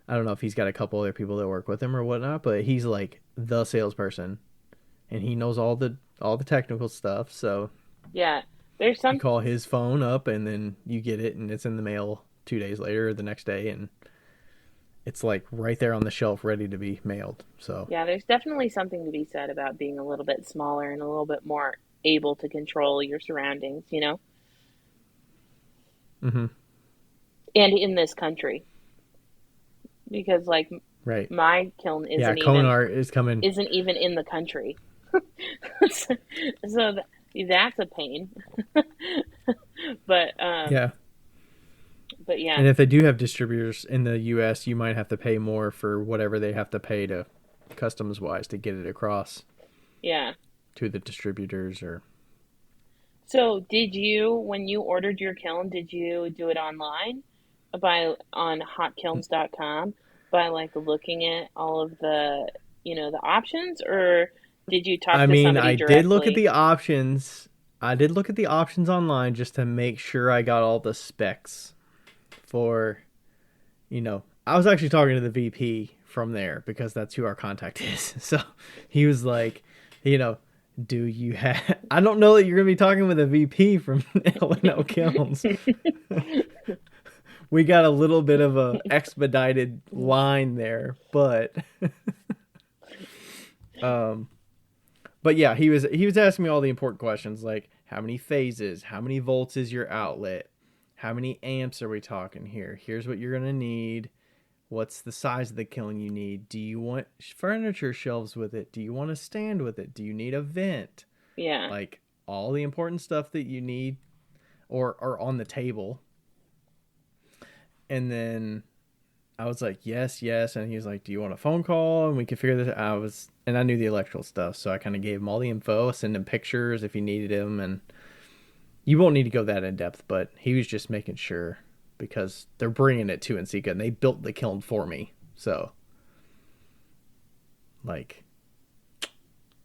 I don't know if he's got a couple other people that work with him or whatnot, but he's like the salesperson and he knows all the technical stuff. So Yeah. There's you some call his phone up and then you get it and it's in the mail 2 days later or the next day, and it's like right there on the shelf ready to be mailed. So Yeah, there's definitely something to be said about being a little bit smaller and a little bit more able to control your surroundings, you know? mm-hmm. And in this country, because like Right. my kiln Yeah, cone art is coming. isn't even in the country. so that's a pain. But Yeah. but yeah. And if they do have distributors in the US, you might have to pay more for whatever they have to pay to customs wise to get it across Yeah. to the distributors or So, did you, when you ordered your kiln, did you do it online by on hotkilns.com by like looking at all of the, the options, or did you talk I to mean, somebody I did look at directly? the options. I did look at the options online just to make sure I got all the specs for, I was actually talking to the VP from there because that's who our contact is. So he was like, you know, do you have, I don't know that you're going to be talking with a VP from L&L Kilns. We got a little bit of a expedited line there, um, but yeah, he was asking me all the important questions like how many phases, how many volts is your outlet, how many amps are we talking here? Here's what you're gonna need. What's the size of the kiln you need? Do you want furniture shelves with it? Do you want a stand with it? Do you need a vent? Yeah. Like all the important stuff that you need or are on the table. And then I was like, yes, yes. And he was like, do you want a phone call? And we could figure this out. And I knew the electrical stuff. So I kind of gave him all the info, send him pictures if he needed him. And you won't need to go that in depth, but he was just making sure because they're bringing it to Nsika and they built the kiln for me. So, like,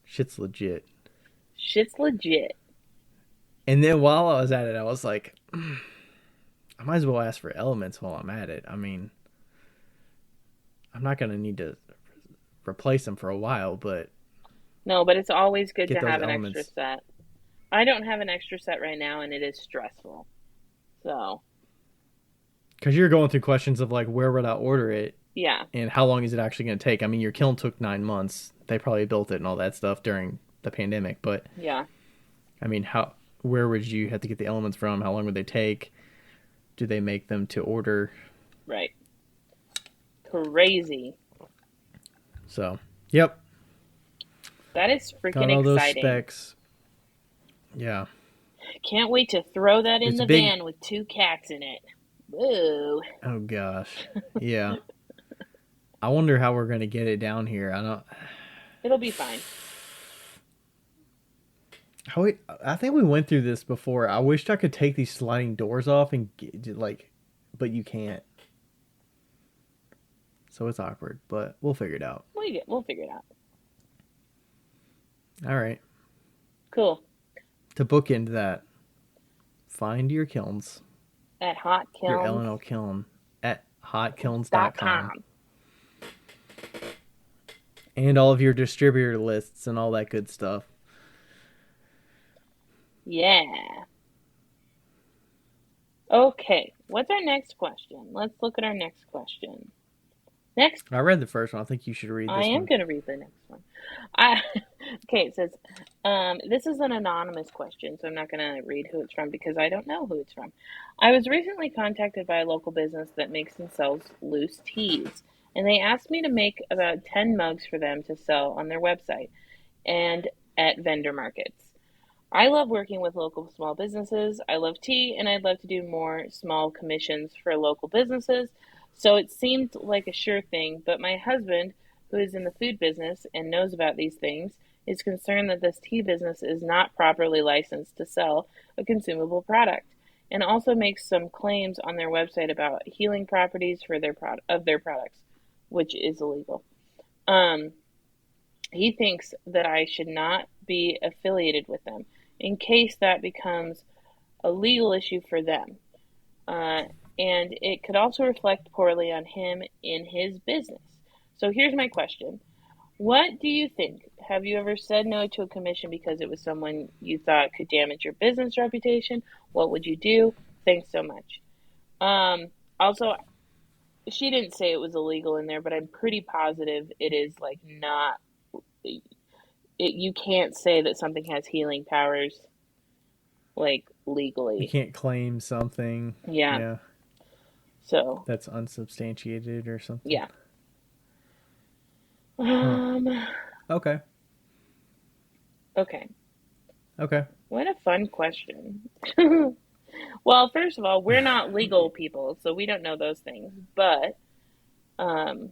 shit's legit. Shit's legit. And then while I was at it, I was like, I might as well ask for elements while I'm at it. I mean, I'm not going to need to replace them for a while, but No, but it's always good get to those have an extra elements. set. I don't have an extra set right now, and it is stressful. So, Because you're going through questions of like, where would I order it? yeah. And how long is it actually going to take? I mean, your kiln took 9 months. They probably built it and all that stuff during the pandemic. But Yeah. I mean, where would you have to get the elements from? How long would they take? Do they make them to order? Right. Crazy. So, yep, That is got freaking all those exciting. specs. Yeah, Can't wait to throw that in it's the big. van with two cats in it. Whoa. Oh gosh, yeah. I wonder how we're going to get it down here. I don't. It'll be fine. I think we went through this before. I wished I could take these sliding doors off and but you can't. So it's awkward, but we'll figure it out. We'll figure it out. All right. Cool. To bookend that, find your kilns, At your hotkilns.com. L&L kiln at hotkilns.com and all of your distributor lists and all that good stuff. Yeah. Okay. What's our next question? Let's look at our next question. Next, I read the first one. I think you should read I this am one. going to read the next one. I, okay, it says, this is an anonymous question, so I'm not going to read who it's from because I don't know who it's from. I was recently contacted by a local business that makes and sells loose teas, and they asked me to make about 10 mugs for them to sell on their website and at vendor markets. I love working with local small businesses. I love tea, and I'd love to do more small commissions for local businesses. So it seemed like a sure thing, but my husband, who is in the food business and knows about these things, is concerned that this tea business is not properly licensed to sell a consumable product, and also makes some claims on their website about healing properties for their products, which is illegal. Um, he thinks that I should not be affiliated with them in case that becomes a legal issue for them. Uh, and it could also reflect poorly on him in his business. So here's my question. What do you think? Have you ever said no to a commission because it was someone you thought could damage your business reputation? What would you do? Thanks so much. Also, she didn't say it was illegal in there, but I'm pretty positive it is like not. You can't say that something has healing powers like You legally. can't claim something, Yeah. yeah, So that's unsubstantiated or something. yeah. Huh. Um. Okay. Okay. Okay. What a fun question. Well, first of all, we're not legal people, so we don't know those things. But um,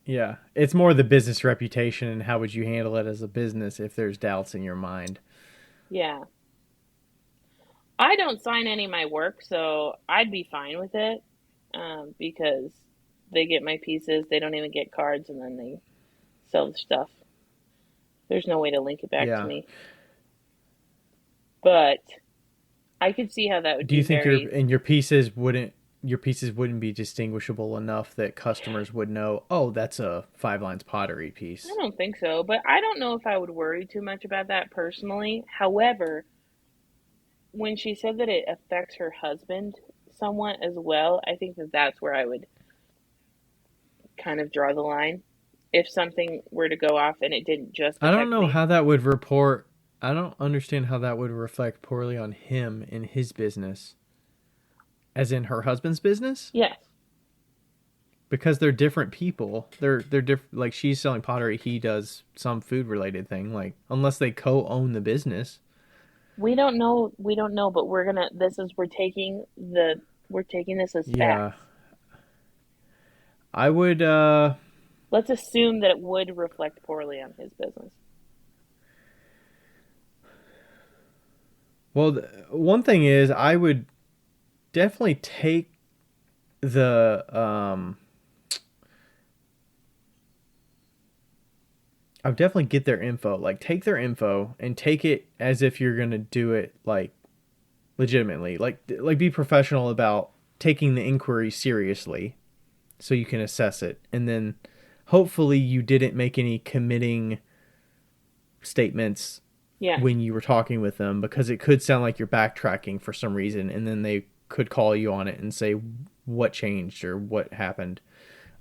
Yeah. It's more the business reputation and how would you handle it as a business if there's doubts in your mind. yeah, I don't sign any of my work, so I'd be fine with it. Because they get my pieces, they don't even get cards, and then they sell the stuff. There's no way to link it back to Yeah. me. But I could see how that would Do be you think very. your pieces wouldn't be distinguishable enough that customers would know, oh, that's a 5 lines pottery I piece? don't think so, but I don't know if I would worry too much about that personally. However, when she said that it affects her husband somewhat as well, I think that that's where I would kind of draw the line. If something were to go off and it didn't just I don't affect know me. how that would report. I don't understand how that would reflect poorly on him in his business, as in her husband's business, Yes, because they're different people. They're different. Like she's selling pottery, he does some food related thing. Like unless they co-own the business. we don't know. We don't know, but we're gonna. This is we're taking this as Yeah, facts. I would. Let's assume that it would reflect poorly on his business. Well, one thing is, I would definitely take the I would definitely get their info. Like take their info and take it as if you're gonna do it like legitimately. Like be professional about taking the inquiry seriously so you can assess it. And then hopefully you didn't make any committing statements Yeah, when you were talking with them because it could sound like you're backtracking for some reason and then they could call you on it and say what changed or what happened.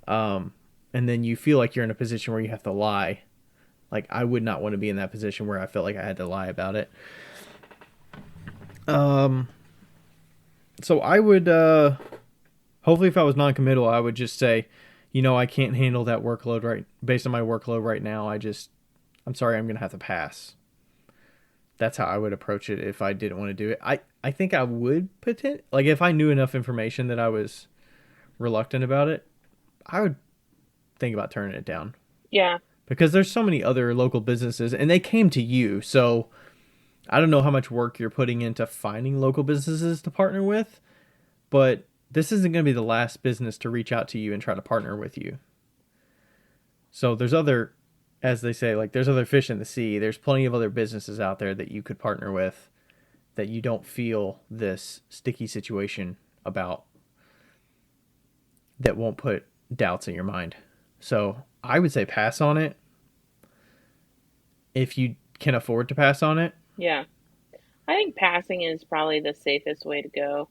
And then you feel like you're in a position where you have to lie. Like I would not want to be in that position where I felt like I had to lie about it. Um, so I would hopefully if I was non-committal, I would just say, I can't handle that workload right based on my workload right now. I'm sorry, I'm gonna have to pass. That's how I would approach it if I didn't want to do it. I think I would like if I knew enough information that I was reluctant about it, I would think about turning it down yeah, because there's so many other local businesses and they came to you. So I don't know how much work you're putting into finding local businesses to partner with, but this isn't going to be the last business to reach out to you and try to partner with you. So there's other, as they say, like there's other fish in the sea. There's plenty of other businesses out there that you could partner with that you don't feel this sticky situation about that won't put doubts in your mind. So I would say pass on it if you can afford to pass on it. yeah. I think passing is probably the safest way to go.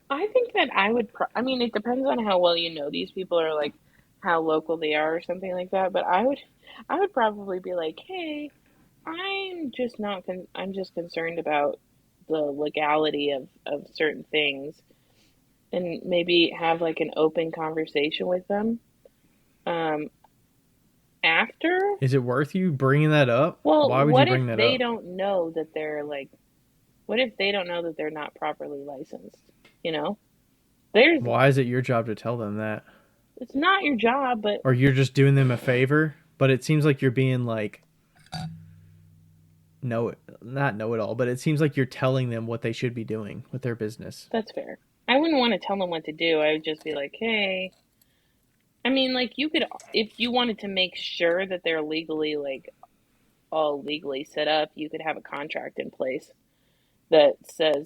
I think that I mean, it depends on how well you know these people or like how local they are or something like that. But I would probably be like, hey, I'm just concerned about the legality of certain things, and maybe have like an open conversation with them. Um, after, Is it worth you bringing that up? well, Why would you bring that up? what if they don't know that they're not properly licensed? You know, there's Why is it your job to tell them that? it's not your job, but Or you're just doing them a favor? but it seems like you're being like no, not know it all, but it seems like you're telling them what they should be doing with their business. That's fair. I wouldn't want to tell them what to do. I would just be like, hey, I mean, like you could, if you wanted to make sure that they're legally, like all legally set up, you could have a contract in place that says,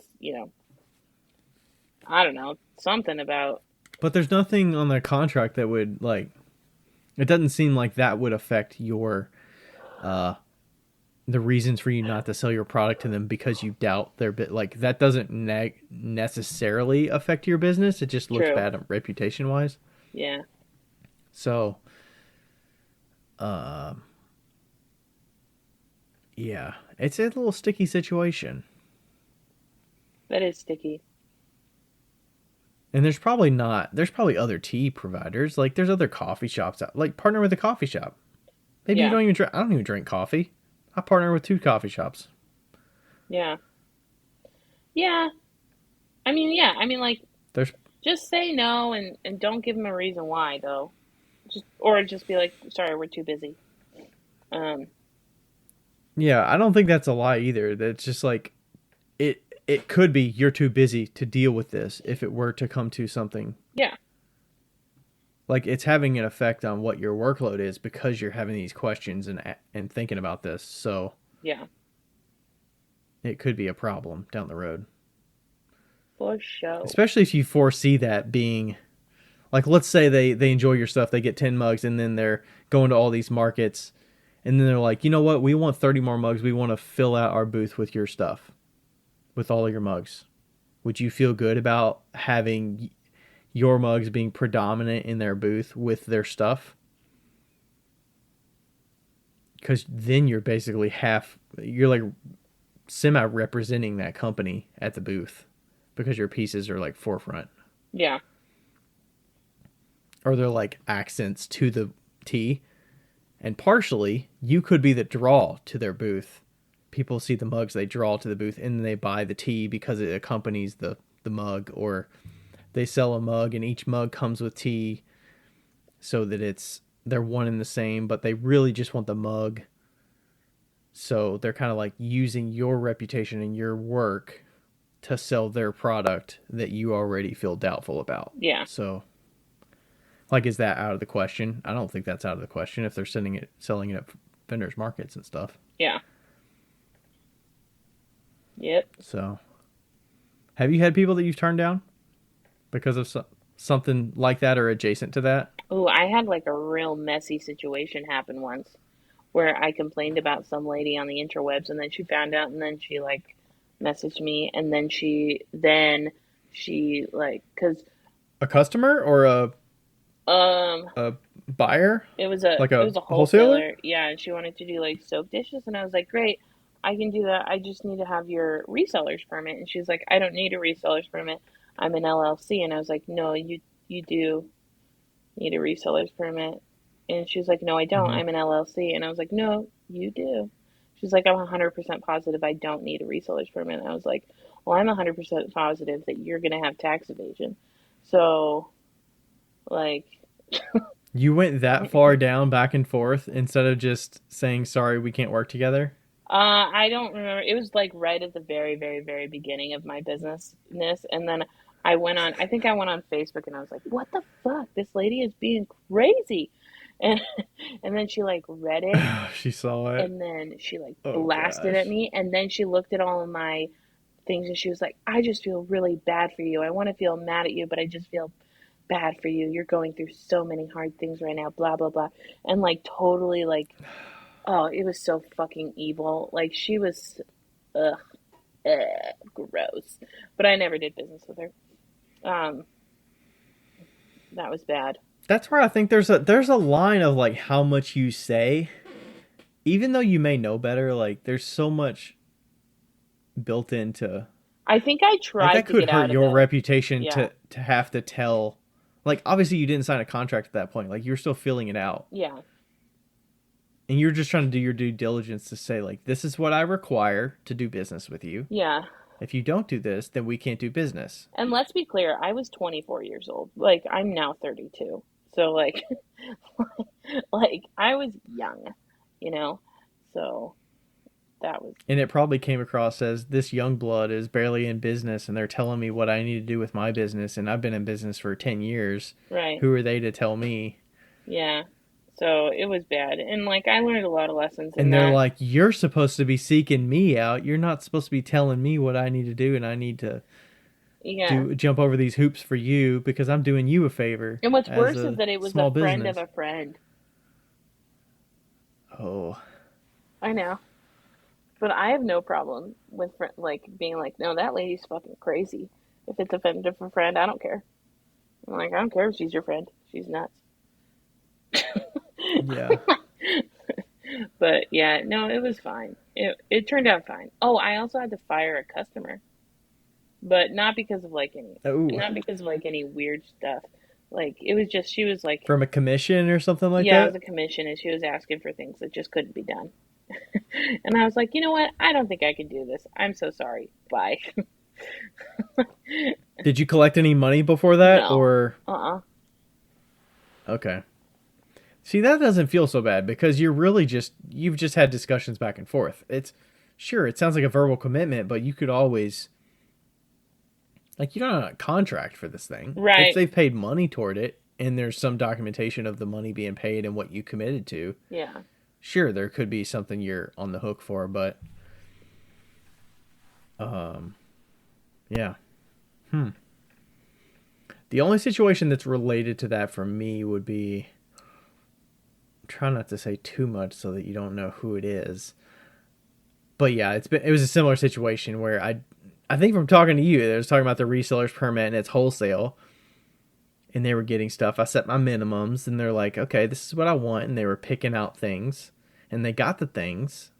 I don't know, something about, But there's nothing on the contract that would like. It doesn't seem like that would affect your uh the reasons for you not to sell your product to them because you doubt their bit. Like that doesn't necessarily affect your business. It just looks true. bad reputation wise. Yeah, So, um, yeah, it's a little sticky situation. that is sticky. And there's probably other tea providers. Like there's other coffee shops out. Like partner with a coffee shop. Maybe you Yeah, don't even drink. I don't even drink coffee. I partner with 2 coffee shops. yeah, yeah. I mean, yeah, I mean, like, There's just say no and don't give them a reason why, though. Or just be like, sorry, we're too busy. Um, Yeah, I don't think that's a lie either. That's just like it could be you're too busy to deal with this if it were to come to something. yeah, Like it's having an effect on what your workload is because you're having these questions and thinking about this. So, yeah, it could be a problem down the road. for sure. Especially if you foresee that being like let's say they enjoy your stuff, they get 10 mugs and then they're going to all these markets and then they're like, "You know what? We want 30 more mugs. We want to fill out our booth with your stuff, with all of your mugs." Would you feel good about having your mugs being predominant in their booth with their stuff? Because then you're like semi representing that company at the booth because your pieces are like forefront Yeah, or they're like accents to the tea. And partially, you could be the draw to their booth. People see the mugs, they draw to the booth, and then they buy the tea because it accompanies the mug, or they sell a mug and each mug comes with tea so that they're one and the same, but they really just want the mug. So they're kind of like using your reputation and your work to sell their product that you already feel doubtful about. yeah, So, like, is that out of the question? I don't think that's out of the question if they're selling it at vendors markets and stuff. yeah, yep. So, have you had people that you've turned down because of something like that or adjacent to that? Oh, I had like a real messy situation happen once where I complained about some lady on the interwebs and then she found out and then she like messaged me and then she like cuz A customer or um a buyer, it was a like it a was a wholesaler? wholesaler. Yeah, and she wanted to do like soap dishes and I was like, "Great. I can do that. I just need to have your reseller's permit." And she's like, "I don't need a reseller's permit. I'm an LLC." And I was like, "No, you do need a reseller's permit." And she's like, "No, I don't. Mm-hmm. I'm an LLC." And I was like, "No, you do." She's like, "I'm 100% positive I don't need a reseller's permit." And I was like, "Well, I'm 100% positive that you're going to have tax evasion." So, like, You went that far down back and forth instead of just saying sorry, we can't work together. I don't remember. It was like right at the very, very, very beginning of my businessness. And then I think I went on Facebook and I was like, what the fuck? This lady is being crazy. And and then she like read it She saw it. and then she like Oh blasted at gosh. me and then she looked at all of my things and she was like, I just feel really bad for you. I want to feel mad at you, but I just feel bad for you. You're going through so many hard things right now, blah blah blah. And like totally like oh, it was so fucking evil. Like she was ugh, gross. But I never did business with her. Um that was bad. That's where I think there's a line of like how much you say, even though you may know better. Like there's so much built into I think I like tried that to could get hurt out of your it. reputation Yeah. to have to tell. Like obviously you didn't sign a contract at that point. Like you're still filling it out, Yeah. and you're just trying to do your due diligence to say like this is what I require to do business with you. Yeah. If you don't do this, then we can't do business. And let's be clear, I was 24 years old. Like I'm now 32. So like like I was young, you know. So that was And it probably came across as this young blood is barely in business and they're telling me what I need to do with my business and I've been in business for 10 years. right. Who are they to tell me? Yeah. So it was bad. And like I learned a lot of lessons in And they're that. like, "You're supposed to be seeking me out. You're not supposed to be telling me what I need to do and I need to Yeah. do jump over these hoops for you because I'm doing you a favor And what's as worse is a that it was a small friend of business." a friend. Oh, I know. But I have no problem with like being like, no, that lady's fucking crazy. If it's a friend of a friend, I don't care. I'm like, I don't care if she's your friend. She's nuts. yeah. But yeah, no, it was fine. It turned out fine. Oh, I also had to fire a customer, but Oh, not because of like any weird stuff. Like it was just she was like, from a commission or something like yeah, it was that? a commission, and she was asking for things that just couldn't be done. And I was like, you know what? I don't think I can do this. I'm so sorry. Bye. Did you collect any money before that No. or Uh-uh. okay. See, that doesn't feel so bad because you've just had discussions back and forth. It's sure it sounds like a verbal commitment, but you could always like you don't have a contract for this thing. If Right. they've paid money toward it and there's some documentation of the money being paid and what you committed to, Yeah. sure there could be something you're on the hook for, but um yeah. Hmm. The only situation that's related to that for me would be try not to say too much so that you don't know who it is. But yeah, it was a similar situation where I think from talking to you, they was talking about the reseller's permit and it's wholesale, and they were getting stuff. I set my minimums, and they're like, okay, this is what I want, and they were picking out things, and they got the things,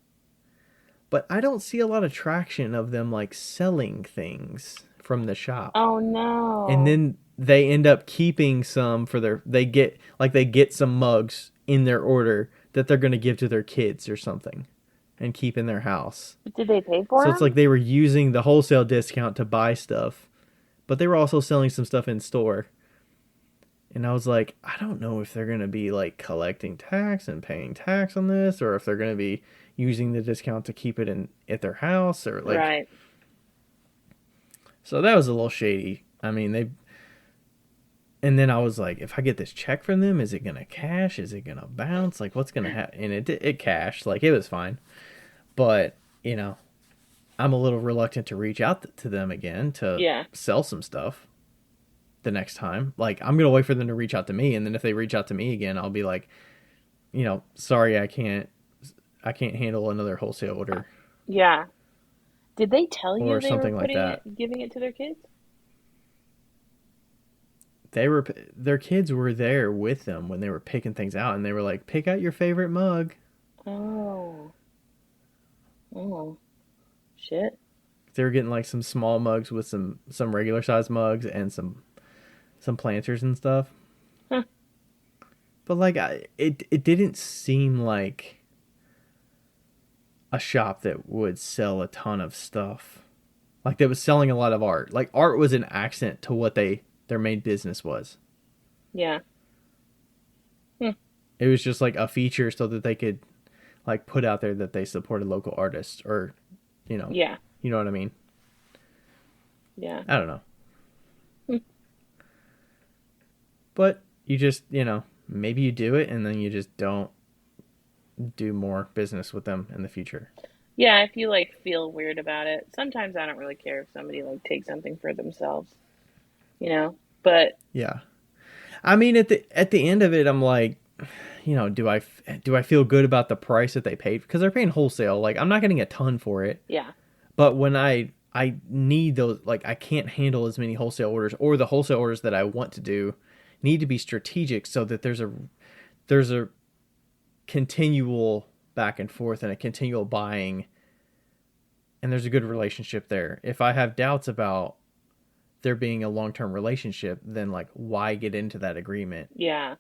but I don't see a lot of traction of them like selling things from the shop, Oh and no. then they end up keeping some for they get some mugs in their order that they're going to give to their kids or something and keep in their house. Did they pay for So it's them? like they were using the wholesale discount to buy stuff, but they were also selling some stuff in store. And I was like, I don't know if they're going to be like collecting tax and paying tax on this or if they're going to be using the discount to keep it in at their house or like Right. so that was a little shady. I mean, they and then I was like, if I get this check from them, is it going to cash? Is it going to bounce? Like what's going to happen? And it cashed. Like it was fine. But, you know, I'm a little reluctant to reach out to them again to Yeah. sell some stuff the next time. Like I'm gonna wait for them to reach out to me, and then if they reach out to me again, I'll be like, you know, sorry, I can't handle another wholesale order Yeah. Did they tell you or they were something like that. giving it to their kids? They were their kids were there with them when they were picking things out, and they were like, pick out your favorite mug. Oh. Oh. Shit. They were getting like some small mugs with some regular size mugs and some planters and stuff. Huh. But like it didn't seem like a shop that would sell a ton of stuff. Like they was selling a lot of art. Like art was an accent to what their main business was. Yeah. Hmm. It was just like a feature so that they could like put out there that they supported local artists or you know, Yeah. you know what I mean? Yeah. I don't know. Hmm. But you just, you know, maybe you do it and then you just don't do more business with them in the future. Yeah, if you like feel weird about it. Sometimes I don't really care if somebody like takes something for themselves, you know? But Yeah. I mean at the end of it I'm like, you know, do I feel good about the price that they paid because they're paying wholesale. Like I'm not getting a ton for it, yeah. but when I need those like I can't handle as many wholesale orders or the wholesale orders that I want to do need to be strategic so that there's a continual back and forth and a continual buying and there's a good relationship there. If I have doubts about there being a long-term relationship, then like why get into that agreement Yeah.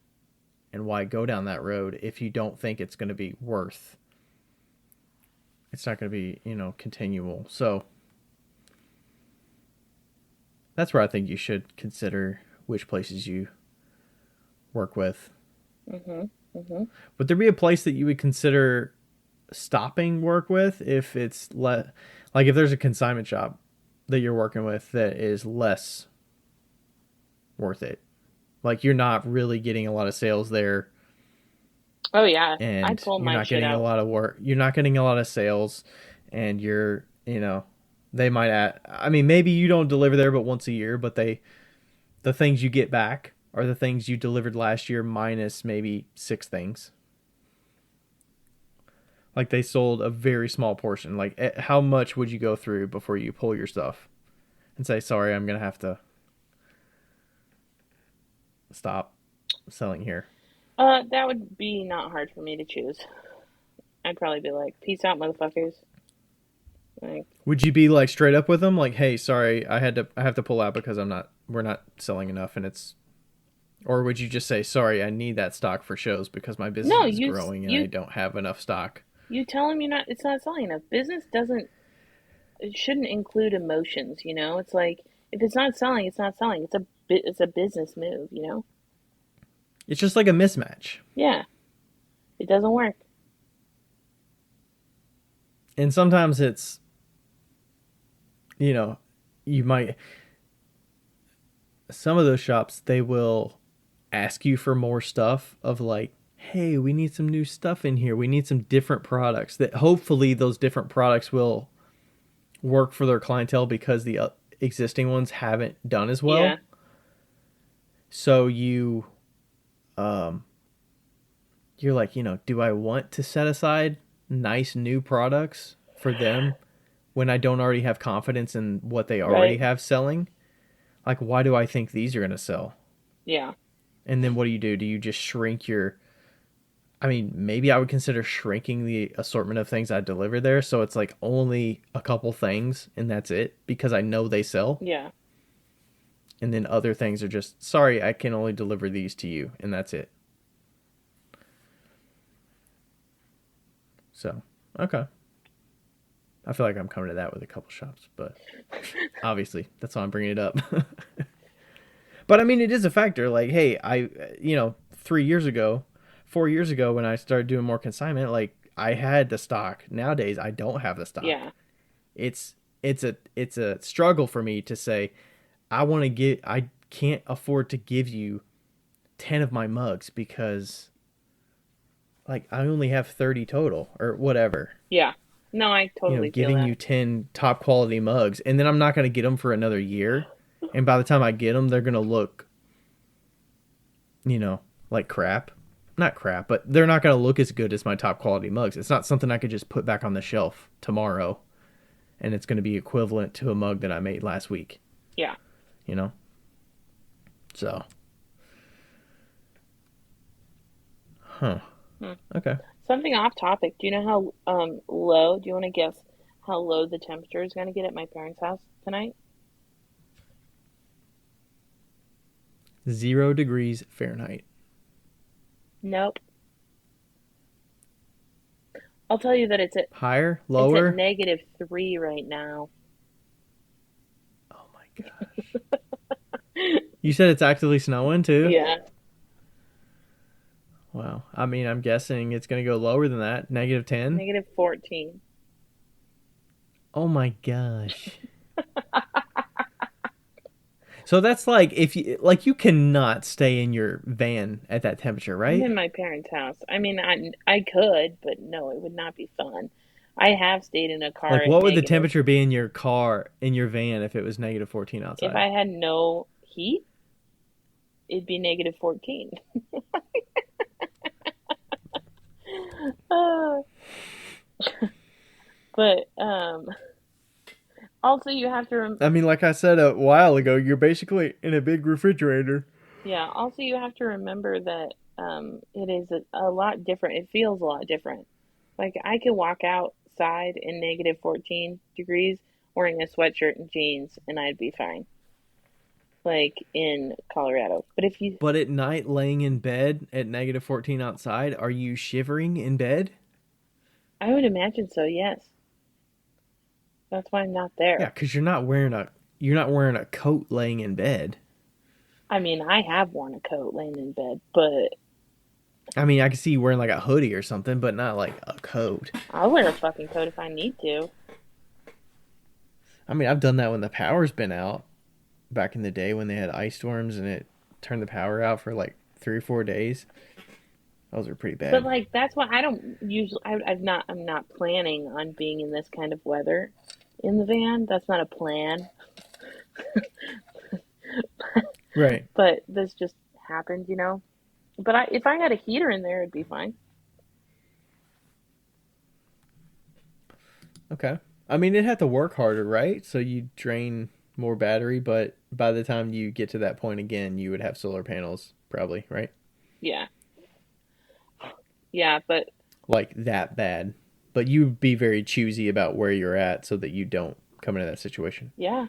and why go down that road if you don't think it's going to be worth it's not going to be, you know, continual. So that's where I think you should consider which places you work with. Mhm. Mhm. Would there be a place that you would consider stopping work with if it's like if there's a consignment shop that you're working with that is less worth it? Like you're not really getting a lot of sales there Oh yeah, I and pull you're my not shit getting a out. lot of work. You're not getting a lot of sales and they might add, I mean, maybe you don't deliver there but once a year, but the things you get back are the things you delivered last year minus maybe 6 things. Like they sold a very small portion. Like how much would you go through before you pull your stuff and say, "Sorry, I'm going to have to stop selling here." That would be not hard for me to choose. I'd probably be like, "Peace out, motherfuckers." Like, Would you be like straight up with them like, "Hey, sorry, I have to pull out because we're not selling enough and it's," or would you just say, "Sorry, I need that stock for shows because my business no, is growing and I you don't have enough stock." you tell them it's not selling enough. Business doesn't it shouldn't include emotions, you know? It's like if it's not selling, it's not selling. It's a business move, you know? It's just like a mismatch. Yeah, it doesn't work. And sometimes it's, you know, you might some of those shops they will ask you for more stuff of like, hey, we need some new stuff in here, we need some different products, that hopefully those different products will work for their clientele because the existing ones haven't done as Yeah, well. So um you're like, do I want to set aside nice new products for them when I don't already have confidence in what they already right. have selling? Like, why do I think these are going to sell? Yeah. And then what do? Do you just shrink your, I mean, maybe I would consider shrinking the assortment of things I deliver there. So it's like only a couple things and that's it because I know they sell. Yeah. And then other things are just, sorry, I can only deliver these to you. And that's it. So, okay. I feel like I'm coming to that with a couple shops, but obviously that's why I'm bringing it up. But I mean, it is a factor. Like, hey, 3 years ago, 4 years ago, when I started doing more consignment, like I had the stock. Nowadays, I don't have the stock. Yeah. It's it's a struggle for me to say I can't afford to give you 10 of my mugs because like I only have 30 total or whatever. Yeah. No, I totally feel Giving that. you 10 top quality mugs and then I'm not going to get them for another year. And by the time I get them, they're going to look, you know, like crap. Not crap, but they're not going to look as good as my top quality mugs. It's not something I could just put back on the shelf tomorrow and it's going to be equivalent to a mug that I made last week, Yeah. you know? So, huh. Hmm. Okay. Something off topic. Do you know how low? Do you want to guess how low the temperature is going to get at my parents' house tonight? 0 degrees Fahrenheit. Nope. I'll tell you that Higher? it's at Lower? -3 right now. Oh my gosh. You said it's actively snowing too? Yeah. Wow. I mean, I'm guessing it's going to go lower than that. -10? -14. Oh my gosh. So that's like if you cannot stay in your van at that temperature, I'm right? in my parents' house. I mean, I could, but no, it would not be fun. I have stayed in a car Like at what would the negative. temperature be in your car in your van if it was -14 If outside? I had no heat, it'd be -14. Uh, but also you have to I mean, like I said a while ago, you're basically in a big refrigerator. yeah, also you have to remember that it is a lot different. It feels a lot different. Like I can walk outside in -14 degrees wearing a sweatshirt and jeans and I'd be fine. Like in Colorado. But if you But at night, laying in bed at -14 outside, are you shivering in bed? I would imagine so, yes. That's why I'm not Yeah, there. because you're not wearing a coat laying in bed. I mean, I have worn a coat laying in bed, but I mean, I can see you wearing like a hoodie or something, but not like a coat. I'll wear a fucking coat if I need to. I mean, I've done that when the power's been out back in the day when they had ice storms and it turned the power out for like 3 or 4 days. Those are pretty But bad. like that's why I don't usually. I'm not planning on being in this kind of weather in the van. That's not a plan. Right. But this just happened, you know. But if I had a heater in there, it'd be fine. Okay. I mean, it'd have to work harder, right? So you drain more battery, but by the time you get to that point again, you would have solar panels, probably, right? Yeah, yeah, but Like that bad. But you'd be very choosy about where you're at so that you don't come into that situation. yeah,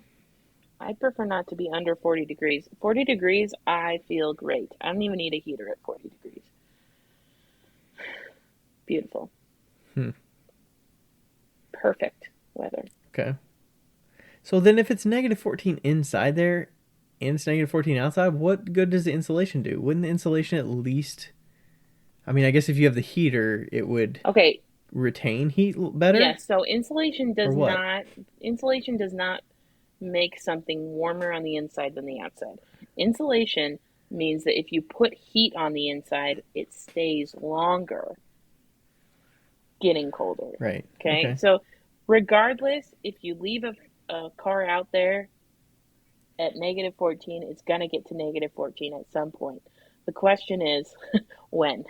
I prefer not to be under 40 degrees. 40 degrees, I feel great. I don't even need a heater at 40 degrees. Beautiful, Hmm. perfect weather. Okay. So then if it's negative 14 inside there and it's negative 14 outside, what good does the insulation do? Wouldn't the insulation at least. I mean, I guess if you have the heater, it would Okay, retain heat better? yes. So Or what? insulation does not make something warmer on the inside than the outside. Insulation means that if you put heat on the inside, it stays longer getting colder. Right. Okay, Okay. so regardless, if you leave a car out there at negative 14, it's going to get to negative 14 at some point. The question is when,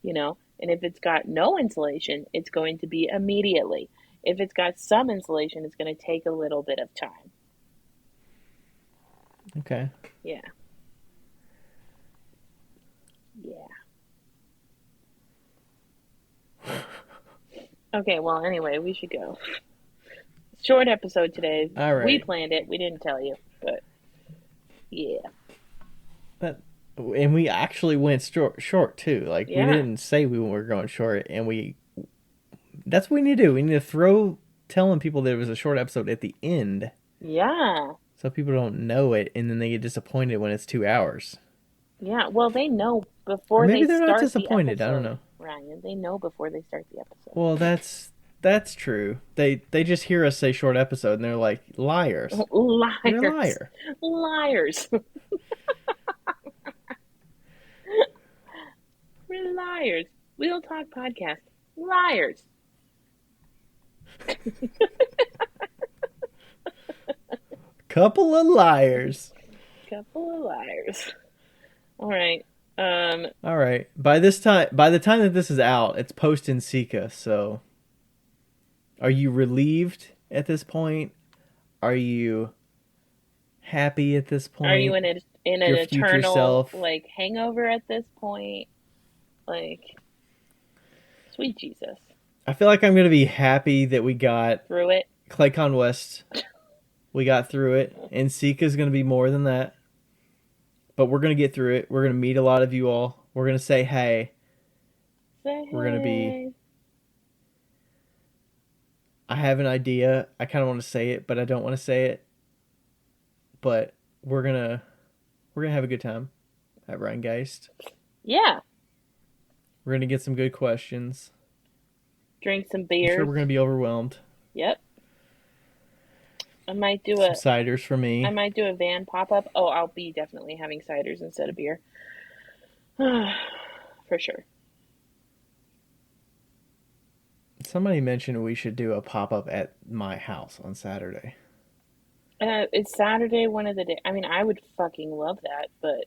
you know? And if it's got no insulation, it's going to be immediately. If it's got some insulation, it's going to take a little bit of time. Okay. Yeah, yeah. Okay, well, anyway, we should go. Short episode today. All We right. planned it. We didn't tell you, but yeah, But and we actually went short too. Like we yeah, didn't say we were going short, and we. That's what we need to do. We need to throw telling people that it was a short episode at the end, yeah, so people don't know it, and then they get disappointed when it's 2 hours. yeah. Well, they know Or before they maybe they're not start the disappointed. I don't episode, know. Ryan. They know before they start the episode. Well, that's true. They just hear us say short episode, and they're like liars. You're a Liars, liar. liars, we're liars. We don't talk podcast. Liars. Couple of liars. Couple of liars. All right. All right. By the time that this is out, it's post in Sika. So, are you relieved at this point? Are you happy at this Are you point? in an Your future eternal self. like hangover at this point? Like, sweet Jesus, I feel like I'm gonna be happy that we got through it. Claycon West. We got through it, and Sika's gonna be more than that. But we're gonna get through it. We're gonna meet a lot of you all. We're gonna say hey. Say We're gonna be. hey. I have an idea. I kind of want to say it, but I don't want to say it. But we're gonna have a good time at Ryan Geist. Yeah. We're gonna get some good questions. Drink some I'm sure beers. we're gonna be overwhelmed. Yep. I might do Some a ciders for I me. might do a van pop up. Oh, I'll be definitely having ciders instead of beer. For sure. Somebody mentioned we should do a pop up at my house on Saturday. It's Saturday, one of the day. I mean, I would fucking love that, but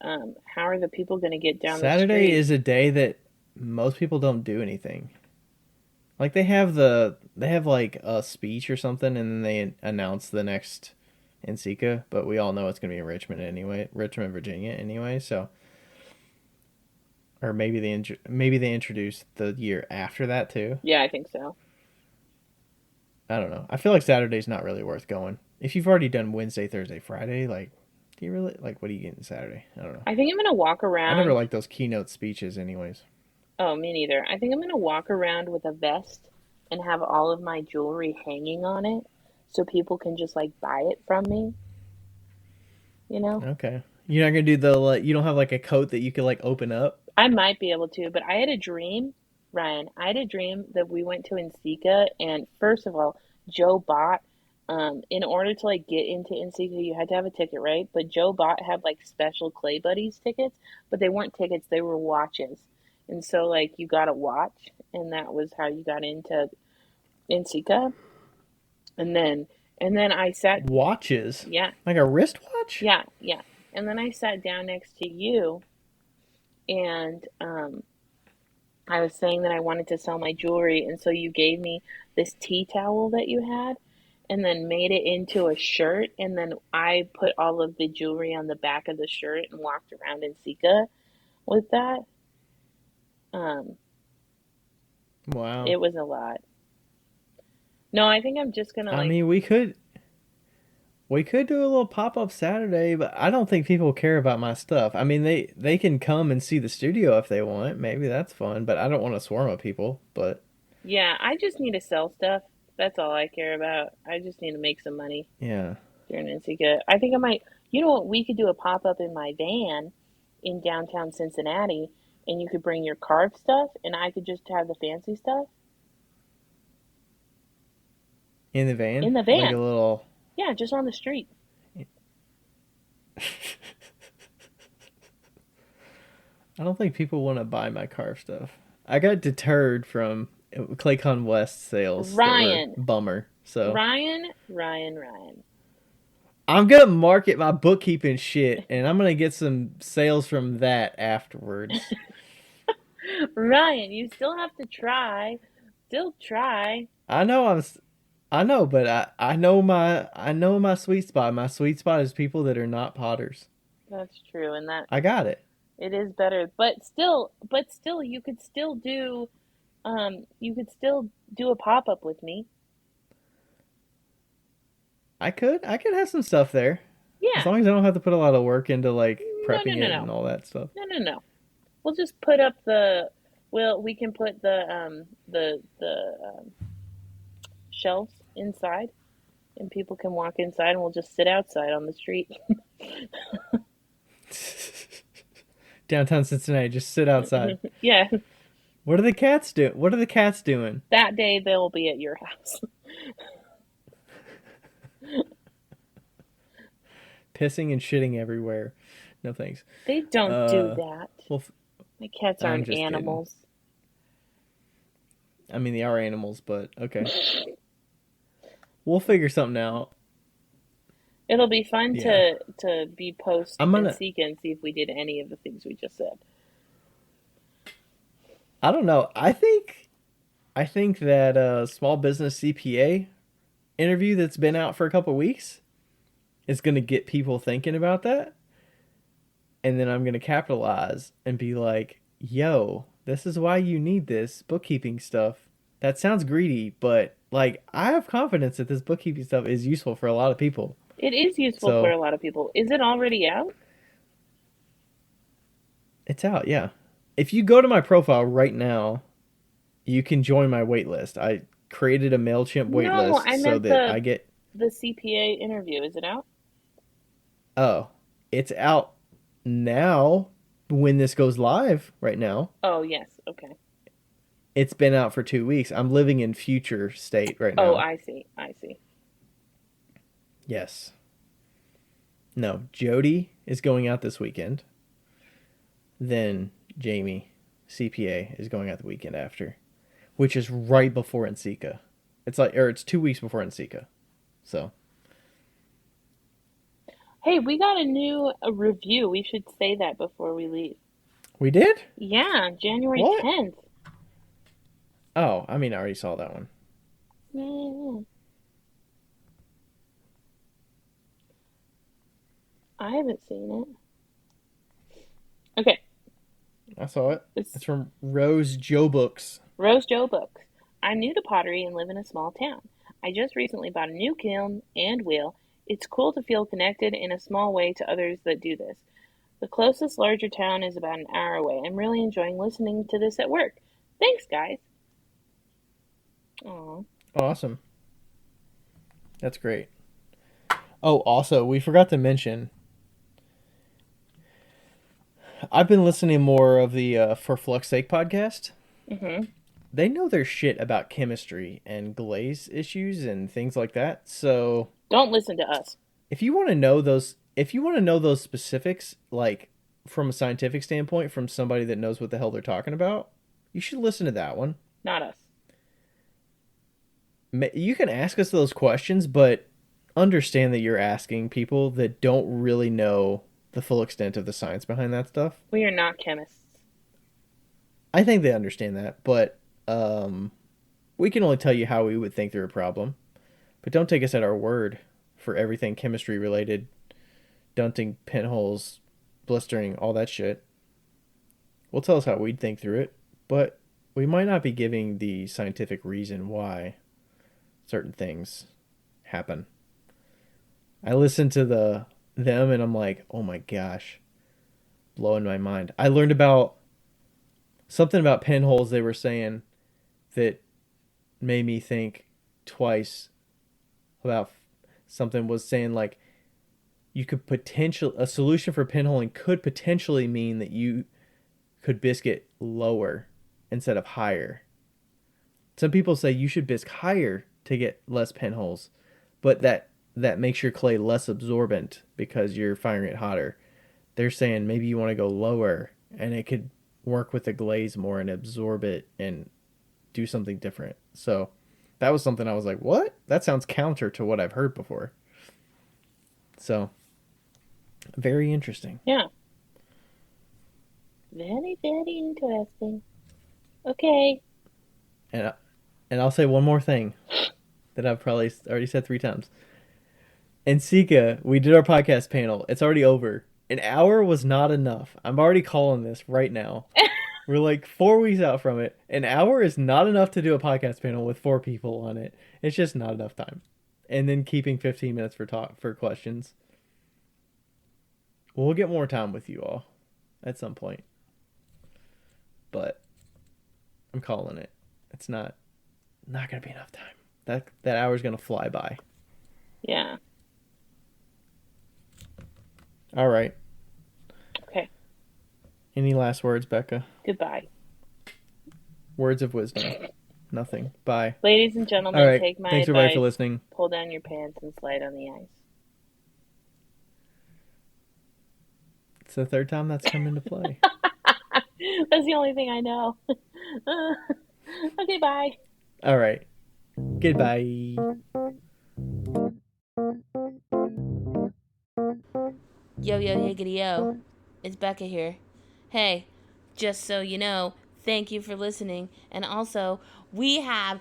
how are the people going to get down the Saturday street? is a day that most people don't do anything. Like they have like a speech or something, and then they announce the next NCCA. But we all know it's gonna be in Richmond anyway, Richmond, Virginia anyway. So, or maybe they introduced the year after that too. Yeah, I think so. I don't know. I feel like Saturday's not really worth going. If you've already done Wednesday, Thursday, Friday, like, do you really like what are you getting Saturday? I don't know. I think I'm going to walk I never around. liked those keynote speeches, anyways. Oh, me neither. I think I'm going to walk around with a vest and have all of my jewelry hanging on it so people can just like buy it from me, you know? Okay. You're not gonna do the like. You don't have like a coat that you could like open up. I might be able to, but I had a dream, Ryan. I had a dream that we went to Nsika, and first of all, Joe Bot, in order to like get into Nsika, you had to have a ticket, right? But Joe Bot had like special Clay Buddies tickets, but they weren't tickets, they were watches. And so like you got a watch, and that was how you got into Nsika. And then and then I sat, Watches, yeah, like a wristwatch. yeah, yeah. And then I sat down next to you, and I was saying that I wanted to sell my jewelry, and so you gave me this tea towel that you had, and then made it into a shirt, and then I put all of the jewelry on the back of the shirt and walked around in Sika with that. Um, Wow. it was a lot. No, I think I'm just gonna I like, mean, we could do a little pop up Saturday, but I don't think people care about my stuff. I mean, they can come and see the studio if they want. Maybe that's fun, but I don't want to swarm of people. But yeah, I just need to sell stuff. That's all I care about. I just need to make some money yeah, during Nsika. I think I might, you know what, we could do a pop up in my van in downtown Cincinnati, and you could bring your carved stuff, and I could just have the fancy stuff in the in van, the like a van. little. Yeah, just on the street. I don't think people want to buy my carve stuff. I got deterred from Claycon West sales that were Ryan, bummer. So Ryan. I'm gonna market my bookkeeping shit, and I'm gonna get some sales from that afterwards. Ryan, you still have to try. Still try. I know I know, but I know my sweet spot. My sweet spot is people that are not potters. That's true, and that I got it. it is better. But still, you could still do a pop up with me. I could have some stuff there, as Yeah. long as I don't have to put a lot of work into like No, no, prepping no, it and no. all that stuff. No, no, no. We'll just put up the. We can put the shelves inside, and people can walk inside, and we'll just sit outside on the street. Downtown Cincinnati, just sit outside. Yeah, What are the cats do? What are the cats doing? that day they'll be at your house. Pissing and shitting everywhere. No thanks. They don't do Uh, that. well, My cats I'm aren't just kidding. animals. I mean, they are animals, but okay. We'll figure something out. It'll be fun Yeah. to be post I'm and gonna. seek and see if we did any of the things we just said. I don't know. I think that small business CPA interview that's been out for a couple weeks is gonna get people thinking about that, and then I'm gonna capitalize and be like, "Yo, this is why you need this bookkeeping stuff." That sounds greedy, but like I have confidence that this bookkeeping stuff is useful for a lot of people. It is useful for So a lot of people. Is it already out? it's out, yeah. If you go to my profile right now, you can join my wait list. I created a MailChimp wait No, list I so meant that I get, the CPA interview. Is it out? oh, it's out now when this goes live right now. Oh, yes. Okay. It's been out for 2 weeks. I'm living in future state right Oh, now. I see. I see. Yes. No, Jody is going out this weekend. Then Jamie, CPA, is going out the weekend after, which is right before Nsika. It's like, or it's 2 weeks before Nsika. So Hey, we got a review. We should say that before we leave. we did? Yeah, January What? 10th. Oh, I mean, I already saw that one. Yeah, I haven't seen it. Okay. I saw it. It's It's from Rose Joe Books. Rose Joe Books. I'm new to pottery and live in a small town. I just recently bought a new kiln and wheel. It's cool to feel connected in a small way to others that do this. The closest larger town is about an hour away. I'm really enjoying listening to this at work. Thanks, guys. Aw. Awesome. That's great. Oh, also, we forgot to mention I've been listening more of the For Flux Sake podcast. Mm-hmm. They know their shit about chemistry and glaze issues and things like that. So Don't listen to us. if you want to know those specifics, like from a scientific standpoint, from somebody that knows what the hell they're talking about, you should listen to that one. Not us. You can ask us those questions, but understand that you're asking people that don't really know the full extent of the science behind that stuff. We are not chemists. I think they understand that, but we can only tell you how we would think they're a problem. But don't take us at our word for everything chemistry related, dunting pinholes, blistering, all that shit. We'll tell us how we'd think through it, but we might not be giving the scientific reason why certain things happen. I listen to them and I'm like, oh my gosh, blowing my mind. I learned about something about pinholes they were saying that made me think twice about something was saying like you could potential a solution for pinholing could potentially mean that you could biscuit lower instead of higher. Some people say you should bisque higher to get less pinholes, but that makes your clay less absorbent because you're firing it hotter. They're saying maybe you want to go lower and it could work with the glaze more and absorb it and do something different. So that was something I was like, what? That sounds counter to what I've heard before. So very interesting. Yeah. Very, very interesting. Okay. And I'll say one more thing that I've probably already said 3 times. In Sika, we did our podcast panel. It's already over. An hour was not enough. I'm already calling this right now. We're like 4 weeks out from it. An hour is not enough to do a podcast panel with 4 people on it. It's just not enough time. And then keeping 15 minutes for questions. We'll get more time with you all at some point. But I'm calling it. It's not gonna be enough time. That hour's gonna fly by. Yeah. All right. Okay. Any last words, Becca? Goodbye. Words of wisdom. Nothing. Bye. Ladies and gentlemen, All right. take my Thanks advice. everybody for listening. Pull down your pants and slide on the ice. It's the 3rd time that's come into play. That's the only thing I know. Okay, bye. All right. Goodbye. Yo, yo, higgity, yo. It's Becca here. Hey, just so you know, thank you for listening. And also, we have.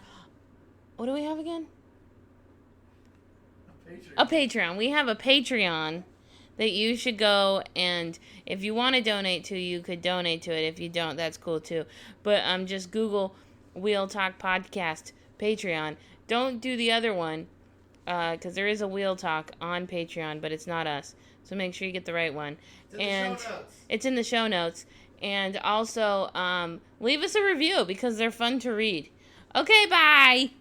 What do we have again? A Patreon. We have a Patreon that you should go, and if you want to donate to, you could donate to it. If you don't, that's cool too. But just Google Wheel Talk Podcast Patreon. Don't do the other one, because there is a Wheel Talk on Patreon, but it's not us. So make sure you get the right one. It's in the show notes. And also, leave us a review because they're fun to read. Okay, bye!